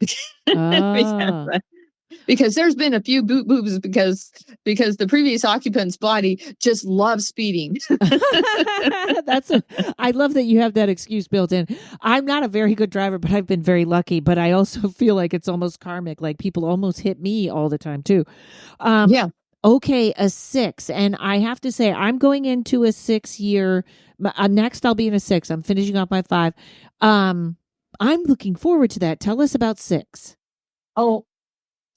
Because there's been a few boobs because the previous occupant's body just loves speeding. I love that you have that excuse built in. I'm not a very good driver, but I've been very lucky. But I also feel like it's almost karmic. Like people almost hit me all the time too. Yeah. Okay, a 6. And I have to say, I'm going into a 6-year. Next, I'll be in a 6. I'm finishing off my 5. I'm looking forward to that. Tell us about 6. Oh,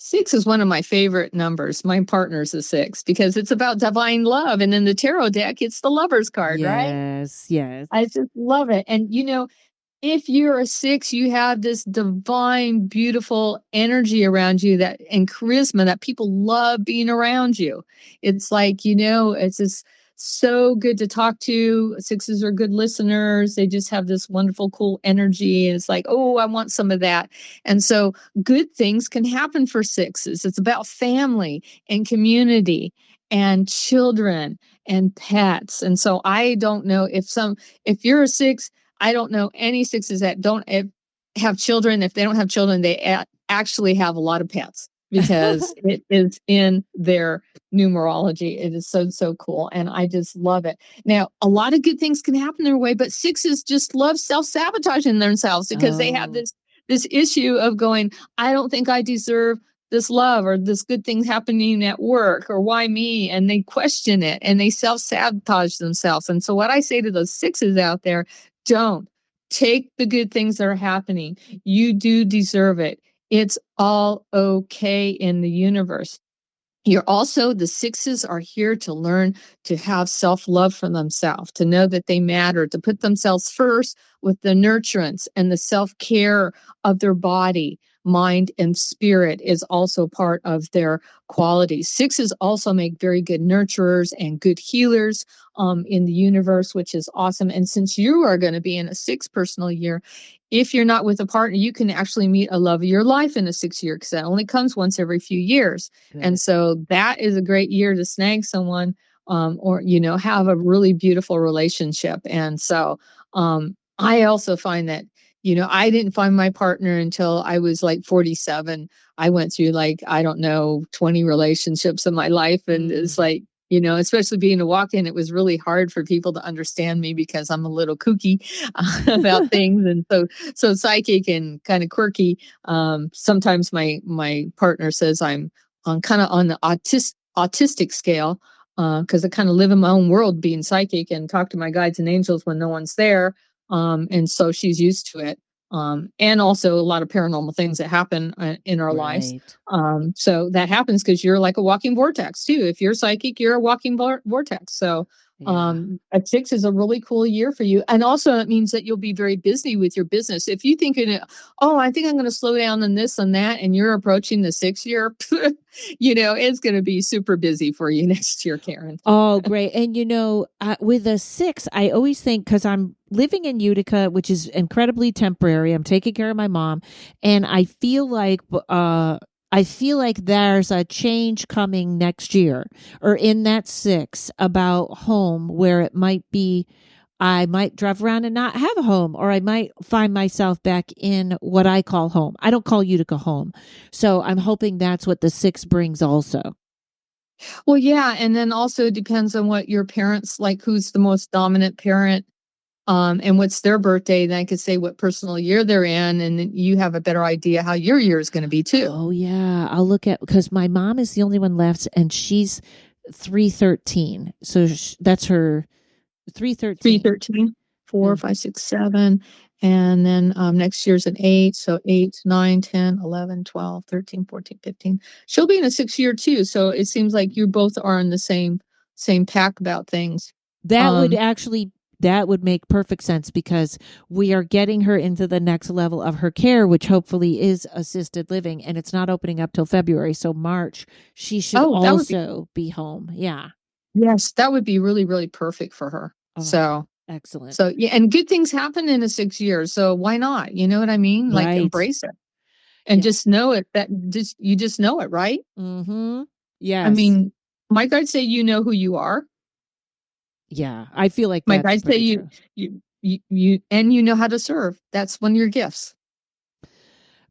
6 is one of my favorite numbers. My partner's a 6 because it's about divine love. And in the tarot deck, it's the lover's card, right? Yes. I just love it. And, if you're a 6, you have this divine, beautiful energy around you and charisma that people love being around you. It's like, it's just so good to talk to. 6s are good listeners. They just have this wonderful, cool energy. And it's like, oh, I want some of that. And so good things can happen for 6s. It's about family and community and children and pets. And so I don't know if you're a 6, I don't know any 6s that don't have children. If they don't have children, they actually have a lot of pets because it is in their numerology. It is so, so cool. And I just love it. Now, a lot of good things can happen their way, but 6s just love self-sabotaging themselves because they have this issue of going, I don't think I deserve this love or this good thing happening at work, or why me? And they question it and they self-sabotage themselves. And so what I say to those 6s out there, don't take the good things that are happening. You do deserve it. It's all okay in the universe. The 6s are here to learn to have self-love for themselves, to know that they matter, to put themselves first with the nurturance and the self-care of their body, mind, and spirit is also part of their qualities. 6s also make very good nurturers and good healers in the universe, which is awesome. And since you are going to be in a 6 personal year, if you're not with a partner, you can actually meet a love of your life in a 6 year, because that only comes once every few years. Good. And so that is a great year to snag someone or, have a really beautiful relationship. And so I also find that, I didn't find my partner until I was like 47. I went through 20 relationships in my life. And it's like, especially being a walk-in, it was really hard for people to understand me because I'm a little kooky about things. And so psychic and kind of quirky. Sometimes my partner says I'm kind of on the autistic scale because I kind of live in my own world being psychic and talk to my guides and angels when no one's there. And so she's used to it. And also a lot of paranormal things that happen in our lives. So that happens because you're like a walking vortex too. If you're psychic, you're a walking vortex. So a 6 is a really cool year for you. And also it means that you'll be very busy with your business. If you think, I think I'm going to slow down on this and that, and you're approaching the 6 year, it's going to be super busy for you next year, Karen. Oh, great. And, with a 6, I always think, because I'm living in Utica, which is incredibly temporary. I'm taking care of my mom. And I feel like there's a change coming next year, or in that 6, about home, where it might be I might drive around and not have a home, or I might find myself back in what I call home. I don't call Utica home. So I'm hoping that's what the 6 brings also. Well, yeah. And then also it depends on what your parents, like who's the most dominant parent, and what's their birthday. Then I could say what personal year they're in, and then you have a better idea how your year is going to be too. Oh yeah. I'll look at, because my mom is the only one left, and she's 313. So that's her 313. 4, 5, 6, 7. And then next year's an 8. So 8, 9, 10, 11, 12, 13, 14, 15. She'll be in a 6 year too. So it seems like you both are in the same pack about things. That would make perfect sense, because we are getting her into the next level of her care, which hopefully is assisted living, and it's not opening up till February. So March, she should also be home. Yeah. Yes, that would be really, really perfect for her. Oh, so excellent. So yeah, and good things happen in a 6 years. So why not? You know what I mean? Like embrace it and just know it. You just know it, right? Mm-hmm. Yes. I mean, my guides say you know who you are. Yeah, I feel like my guides say you you know how to serve. That's one of your gifts.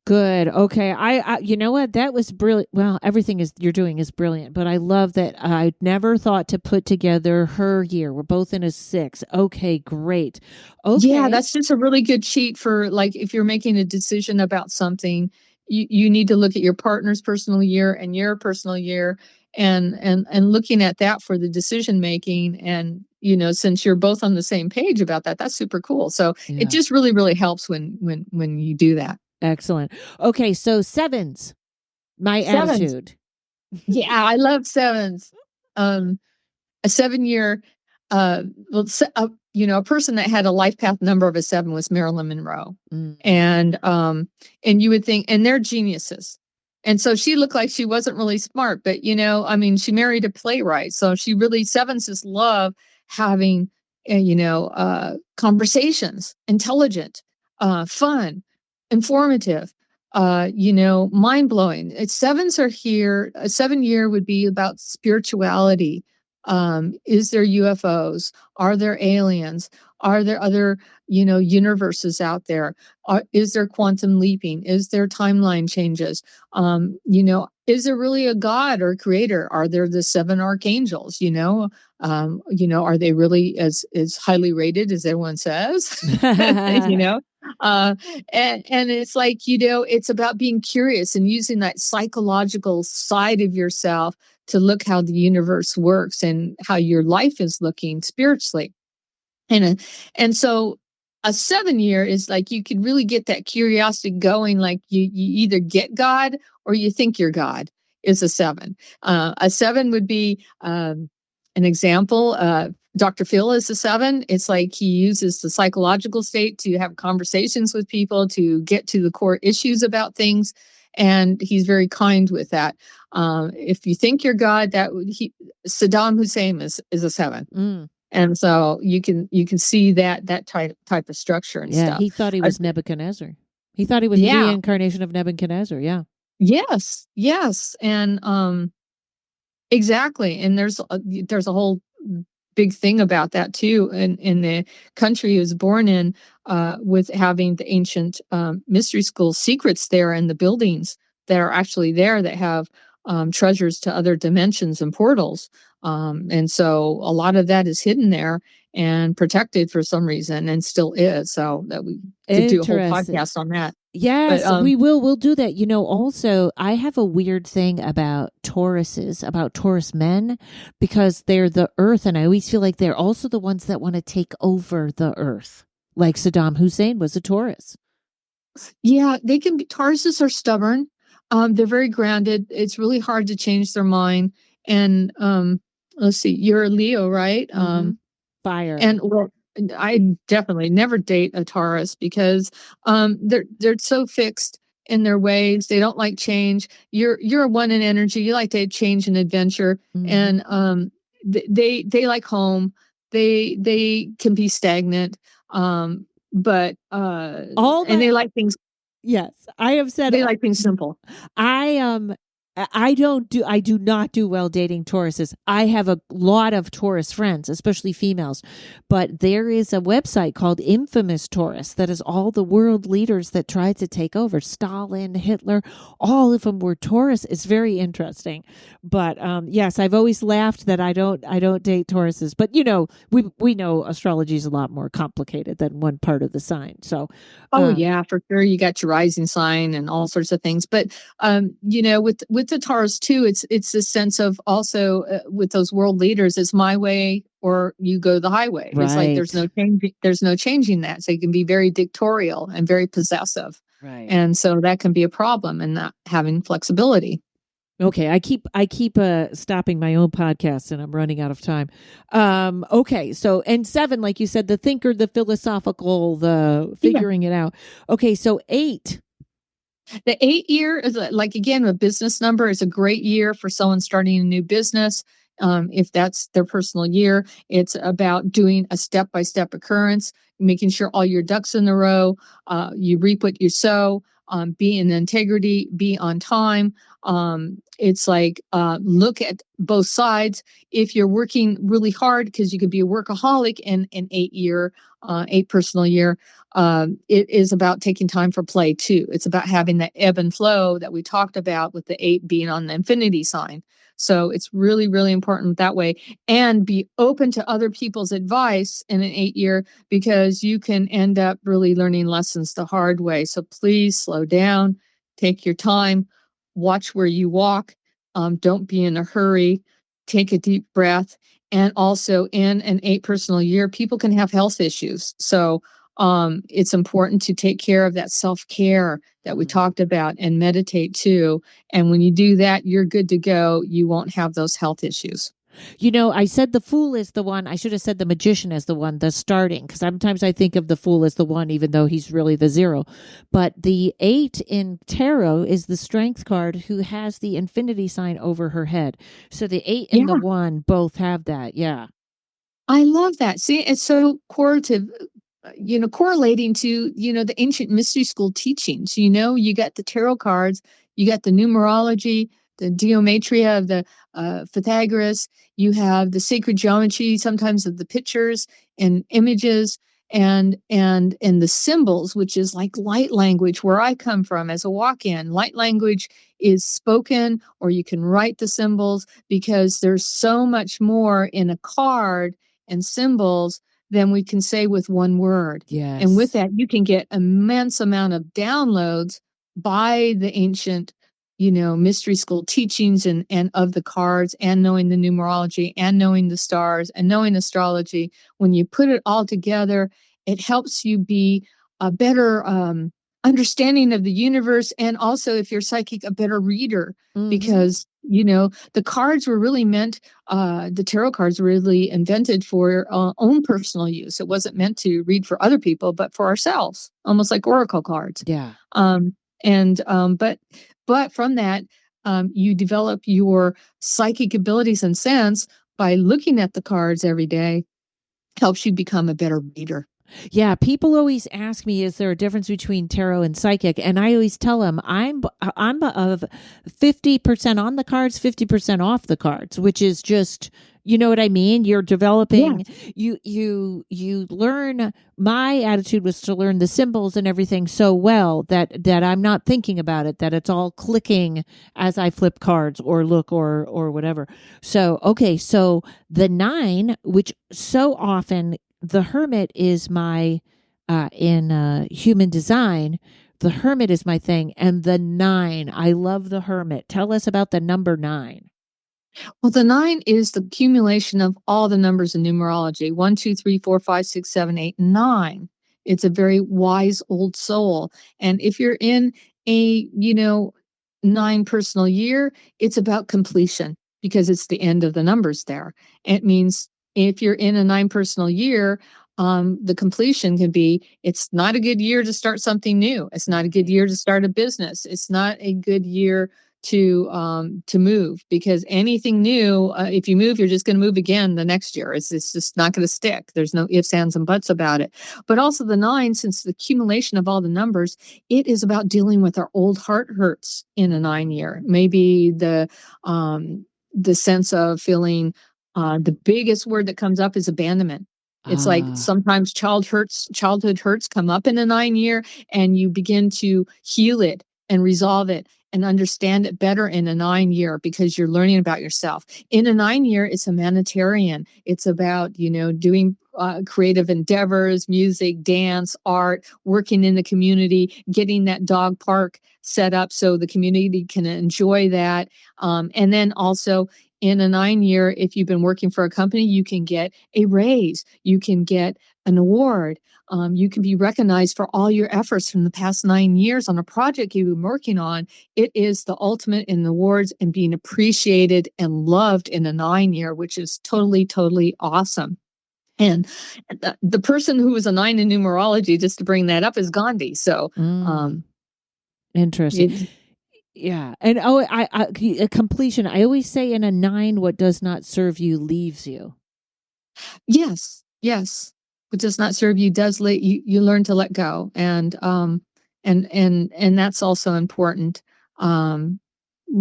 Good. Okay. I you know what? That was brilliant. Well, everything you're doing is brilliant, but I love that I never thought to put together her year. We're both in a 6. Okay, great. Okay. Yeah, that's just a really good sheet for, like, if you're making a decision about something, you need to look at your partner's personal year and your personal year, and looking at that for the decision making. And, since you're both on the same page about that, that's super cool. So it just really, really helps when you do that. Excellent. Okay, so 7s. My attitude. Yeah, I love 7s. A 7-year, a person that had a life path number of a 7 was Marilyn Monroe. And you would think, and they're geniuses. And so she looked like she wasn't really smart, but she married a playwright. So she really, 7s just love having, conversations, intelligent, fun, informative, mind blowing. 7s are here. A 7-year would be about spirituality. Is there UFOs? Are there aliens? Are there other, universes out there? Is there quantum leaping? Is there timeline changes? Is there really a God or creator? Are there the 7 archangels? Are they really as highly rated as everyone says? And it's like, it's about being curious and using that psychological side of yourself to look how the universe works and how your life is looking spiritually. And so a 7-year is like, you could really get that curiosity going. Like you either get God or you think you're God is a 7. A 7 would be an example. Dr. Phil is a 7. It's like he uses the psychological state to have conversations with people, to get to the core issues about things. And he's very kind with that. If you think you're God, Saddam Hussein is a 7. And so you can see that type of structure and stuff. He thought he was Nebuchadnezzar. He thought he was the reincarnation of Nebuchadnezzar. Yeah. Yes. And exactly. And there's a whole big thing about that too. In the country he was born in, with having the ancient mystery school secrets there, and the buildings that are actually there that have treasures to other dimensions and portals. And so a lot of that is hidden there and protected for some reason, and still is. So that we could do a whole podcast on that. Yes, but, we'll do that. Also, I have a weird thing about Tauruses, about Taurus men, because they're the earth. And I always feel like they're also the ones that want to take over the earth. Like Saddam Hussein was a Taurus. Yeah, they can be. Tauruses are stubborn. They're very grounded. It's really hard to change their mind. And let's see, you're a Leo, right? Fire. And I definitely never date a Taurus, because they're so fixed in their ways. They don't like change. You're a 1 in energy. You like to change and adventure. And they like home. They can be stagnant. But they like things. Yes, I have said they like things simple. I do not do well dating Tauruses. I have a lot of Taurus friends, especially females, but there is a website called Infamous Taurus that is all the world leaders that tried to take over. Stalin, Hitler, all of them were Taurus. It's very interesting. But yes, I've always laughed that I don't date Tauruses. But we know astrology is a lot more complicated than one part of the sign. So yeah, for sure, you got your rising sign and all sorts of things. But with the Taurus too, it's this sense of also with those world leaders, it's my way or you go the highway. Right. It's like there's no changing that. So you can be very dictatorial and very possessive. Right. And so that can be a problem in not having flexibility. Okay, I keep stopping my own podcast and I'm running out of time. Okay, so and 7, like you said, the thinker, the philosophical, the figuring it out. Okay, so 8. The 8 year is like, again, a business number is a great year for someone starting a new business. If that's their personal year, it's about doing a step-by-step occurrence, making sure all your ducks in a row, you reap what you sow, be in integrity, be on time. It's like, look at both sides. If you're working really hard, because you could be a workaholic in an 8 personal year, it is about taking time for play too. It's about having that ebb and flow that we talked about, with the 8 being on the infinity sign. So it's really, really important that way. And be open to other people's advice in an 8 because you can end up really learning lessons the hard way. So please slow down, take your time, watch where you walk. Don't be in a hurry. Take a deep breath. And also, in an 8 personal year, people can have health issues. So it's important to take care of that self-care that we talked about, and meditate too. And when you do that, you're good to go. You won't have those health issues. I said the Fool is the one. I should have said the Magician is the one, the starting, because sometimes I think of the Fool as the one, even though he's really the 0. But the 8 in tarot is the Strength card, who has the infinity sign over her head. So the 8 and the 1 both have that. Yeah. I love that. See, it's so correlative, correlating to, the ancient mystery school teachings. You got the tarot cards, you got the numerology, the geometria of the Pythagoras, you have the sacred geometry, sometimes of the pictures and images, and the symbols, which is like light language. Where I come from as a walk-in, light language is spoken, or you can write the symbols, because there's so much more in a card and symbols than we can say with one word. Yes. And with that, you can get immense amount of downloads by the ancient, mystery school teachings, and of the cards, and knowing the numerology, and knowing the stars, and knowing astrology. When you put it all together, it helps you be a better understanding of the universe, and also, if you're psychic, a better reader. Because the cards were really meant, the tarot cards were really invented for own personal use. It wasn't meant to read for other people, but for ourselves, almost like oracle cards. Yeah. But from that, you develop your psychic abilities and sense by looking at the cards every day. Helps you become a better reader. Yeah, people always ask me, is there a difference between tarot and psychic? And I always tell them I'm of 50% on the cards, 50% off the cards, which is just, you know what I mean? You're developing, you learn. My attitude was to learn the symbols and everything so well that I'm not thinking about it, that it's all clicking as I flip cards or look or whatever. So, okay. So the 9, which so often, the Hermit is my, in human design, the Hermit is my thing. And the 9, I love the Hermit. Tell us about the number 9. Well, the 9 is the accumulation of all the numbers in numerology. 1, 2, 3, 4, 5, 6, 7, 8, 9. It's a very wise old soul. And if you're in a, 9 personal year, it's about completion, because it's the end of the numbers there. It means if you're in a 9 personal year, the completion can be, it's not a good year to start something new. It's not a good year to start a business. It's not a good year to move, because anything new, if you move, you're just going to move again the next year. It's just not going to stick. There's no ifs, ands, and buts about it. But also the 9, since the accumulation of all the numbers, it is about dealing with our old heart hurts in a 9 year. Maybe the sense of feeling, the biggest word that comes up is abandonment. It's like sometimes childhood hurts come up in a 9 year, and you begin to heal it and resolve it and understand it better in a 9 year, because you're learning about yourself. In a 9 year, it's humanitarian. It's about, doing creative endeavors, music, dance, art, working in the community, getting that dog park set up so the community can enjoy that. And then also, in a 9 year, if you've been working for a company, you can get a raise, you can get an award. You can be recognized for all your efforts from the past 9 years on a project you've been working on. It is the ultimate in the awards and being appreciated and loved in a 9 year, which is totally, totally awesome. And the person who was a 9 in numerology, just to bring that up, is Gandhi. So, interesting. Yeah. And a completion. I always say in a 9, what does not serve you leaves you. Yes. What does not serve you does let you learn to let go. And that's also important.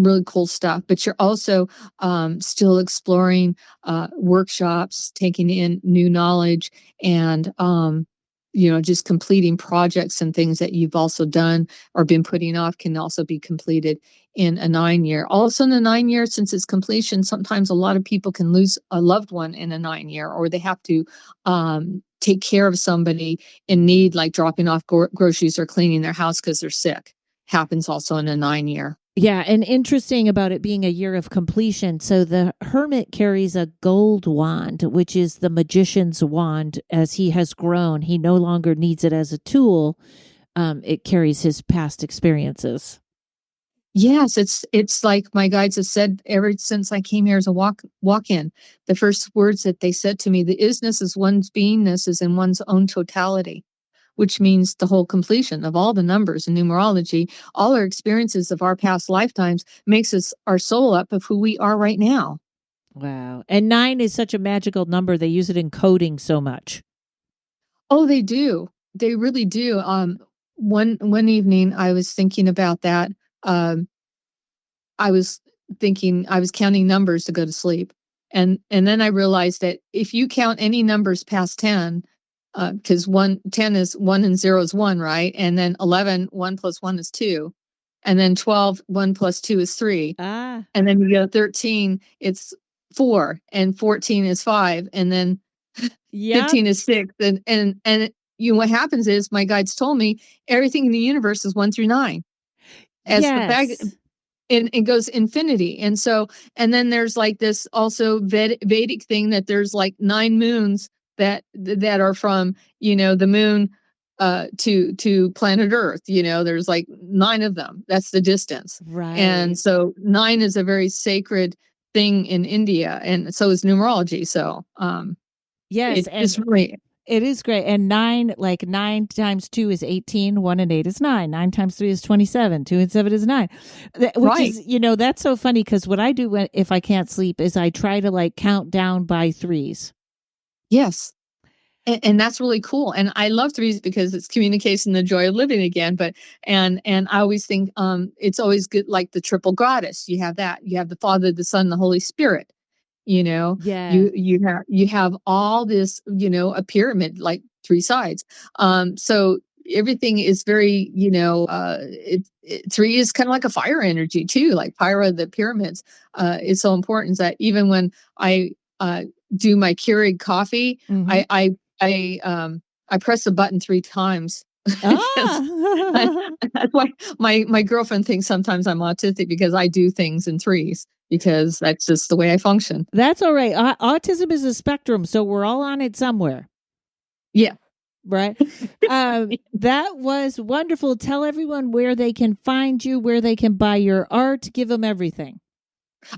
really cool stuff. But you're also still exploring workshops, taking in new knowledge, and just completing projects and things that you've also done or been putting off can also be completed in a 9-year. Also in a 9 years, since its completion, sometimes a lot of people can lose a loved one in a 9-year, or they have to take care of somebody in need, like dropping off groceries or cleaning their house because they're sick. Happens also in a 9-year. Yeah, and interesting about it being a year of completion. So the hermit carries a gold wand, which is the magician's wand. As he has grown, he no longer needs it as a tool. It carries his past experiences. Yes, it's like my guides have said ever since I came here as a walk-in. The first words that they said to me, the isness is one's beingness is in one's own totality, which means the whole completion of all the numbers in numerology, all our experiences of our past lifetimes makes us our soul up of who we are right now. Wow. And 9 is such a magical number. They use it in coding so much. Oh, they do. They really do. One evening I was thinking about that. I was counting numbers to go to sleep. And then I realized that if you count any numbers past 10, because 10 is 1 and 0 is 1, right? And then 11, 1 plus 1 is 2. And then 12, 1 plus 2 is 3. And then you go 13, it's 4. And 14 is 5. And then 15 is 6. And what happens is, my guides told me, everything in the universe is 1 through 9. As the fact, and it goes infinity. And then there's like this also Vedic thing that there's like 9 moons that are from, the moon to planet Earth. There's like 9 of them. That's the distance. Right. And so 9 is a very sacred thing in India, and so is numerology. So yes, it's really, it is great. And 9 times 2 is 18. 1 and 8 is 9. 9 times 3 is 27. 2 and 7 is 9. Which is, that's so funny, because what I do if I can't sleep is I try to like count down by 3s. Yes. And that's really cool. And I love 3s because it's communication, the joy of living again. But and I always think it's always good, like the triple goddess. You have that. You have the Father, the Son, the Holy Spirit. Yeah. You have all this, a pyramid, like 3 sides. So everything is very, 3 is kind of like a fire energy too, like Pyra, the pyramids. It's so important that even when I do my Keurig coffee, I press the button 3 times. That's why my girlfriend thinks sometimes I'm autistic, because I do things in 3s, because that's just the way I function. That's all right. Autism is a spectrum, so we're all on it somewhere. Yeah. Right. That was wonderful. Tell everyone where they can find you, where they can buy your art. Give them everything.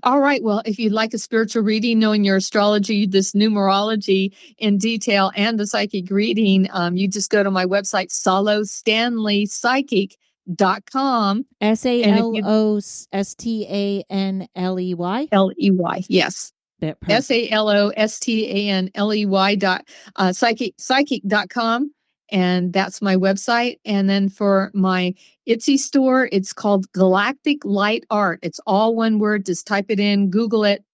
All right. Well, if you'd like a spiritual reading, knowing your astrology, this numerology in detail, and the psychic reading, you just go to my website, SaloStanleyPsychic.com. SaloStanley. Ley. Yes. SaloStanley psychic.com. And that's my website. And then for my Etsy store, it's called Galactic Light Art. It's all one word. Just type it in, Google it.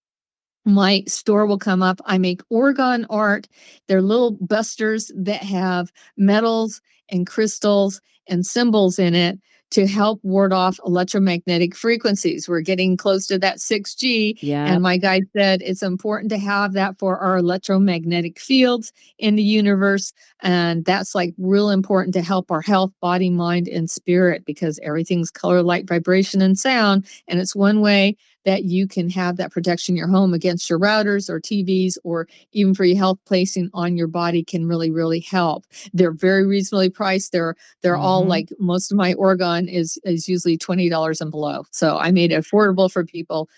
My store will come up. I make orgone art. They're little busters that have metals and crystals and symbols in it to help ward off electromagnetic frequencies. We're getting close to that 6G. Yeah. And my guide said it's important to have that for our electromagnetic fields in the universe. And that's like real important to help our health, body, mind, and spirit, because everything's color, light, vibration, and sound. And it's one way that you can have that protection in your home against your routers or TVs, or even for your health, placing on your body can really, really help. They're very reasonably priced. They're all like, most of my orgone is usually $20 and below. So I made it affordable for people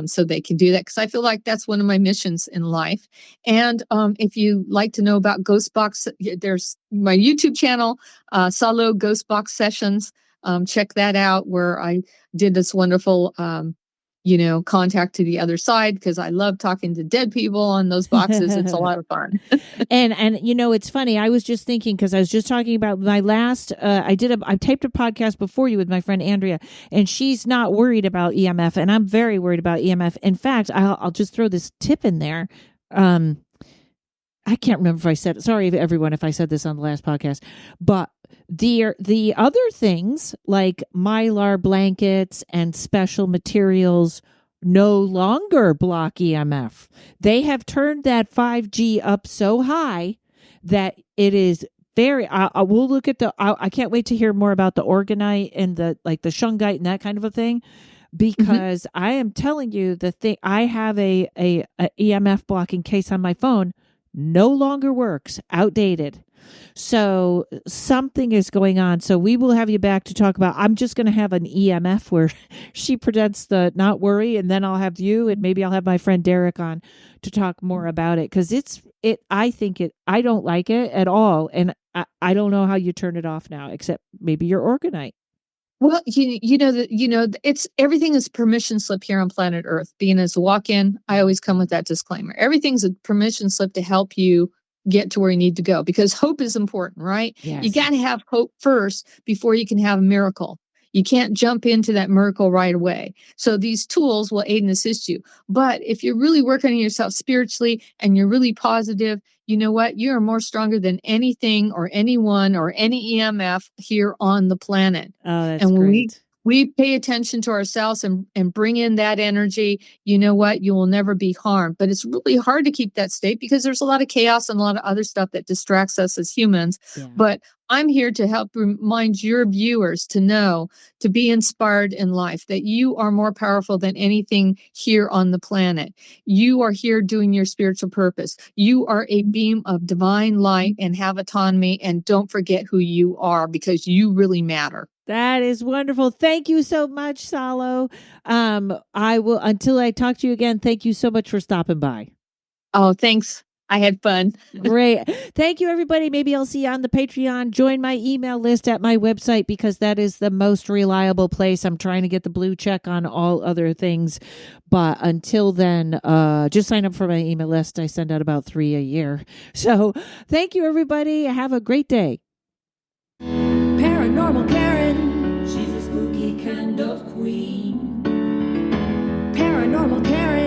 so they can do that, because I feel like that's one of my missions in life. And if you like to know about Ghost Box, there's my YouTube channel, Salo Ghost Box Sessions. Check that out, where I did this wonderful contact to the other side, because I love talking to dead people on those boxes. It's a lot of fun. and it's funny. I was just thinking, because I was just talking about my last, I taped a podcast before you with my friend Andrea, and she's not worried about EMF, and I'm very worried about EMF. In fact, I'll just throw this tip in there. I can't remember if I said, sorry everyone if I said this on the last podcast, but the other things like Mylar blankets and special materials no longer block EMF. They have turned that 5G up so high that it is very, we'll look at I can't wait to hear more about the orgonite and the shungite and that kind of a thing, because I am telling you the thing, I have a EMF blocking case on my phone, no longer works, outdated. So something is going on. So we will have you back to talk about, I'm just going to have an EMF where she presents the not worry, and then I'll have you, and maybe I'll have my friend Derek on to talk more about it. Cause I don't like it at all. And I don't know how you turn it off now, except maybe your orgonite. Well, it's everything is permission slip here on planet Earth. Being as a walk-in, I always come with that disclaimer. Everything's a permission slip to help you get to where you need to go, because hope is important, right? Yes. You got to have hope first before you can have a miracle. You can't jump into that miracle right away. So these tools will aid and assist you. But if you're really working on yourself spiritually and you're really positive, you know what? You are more stronger than anything or anyone or any EMF here on the planet. Oh, that's and when great. we pay attention to ourselves and bring in that energy, you know what? You will never be harmed. But it's really hard to keep that state because there's a lot of chaos and a lot of other stuff that distracts us as humans. Yeah. But I'm here to help remind your viewers to know, to be inspired in life, that you are more powerful than anything here on the planet. You are here doing your spiritual purpose. You are a beam of divine light and have autonomy. And don't forget who you are, because you really matter. That is wonderful. Thank you so much, Salo. I will, until I talk to you again, thank you so much for stopping by. Oh, thanks. I had fun. Great. Thank you, everybody. Maybe I'll see you on the Patreon. Join my email list at my website, because that is the most reliable place. I'm trying to get the blue check on all other things. But until then, just sign up for my email list. I send out about 3 a year. So thank you, everybody. Have a great day. Paranormal Karen. She's a spooky kind of queen. Paranormal Karen.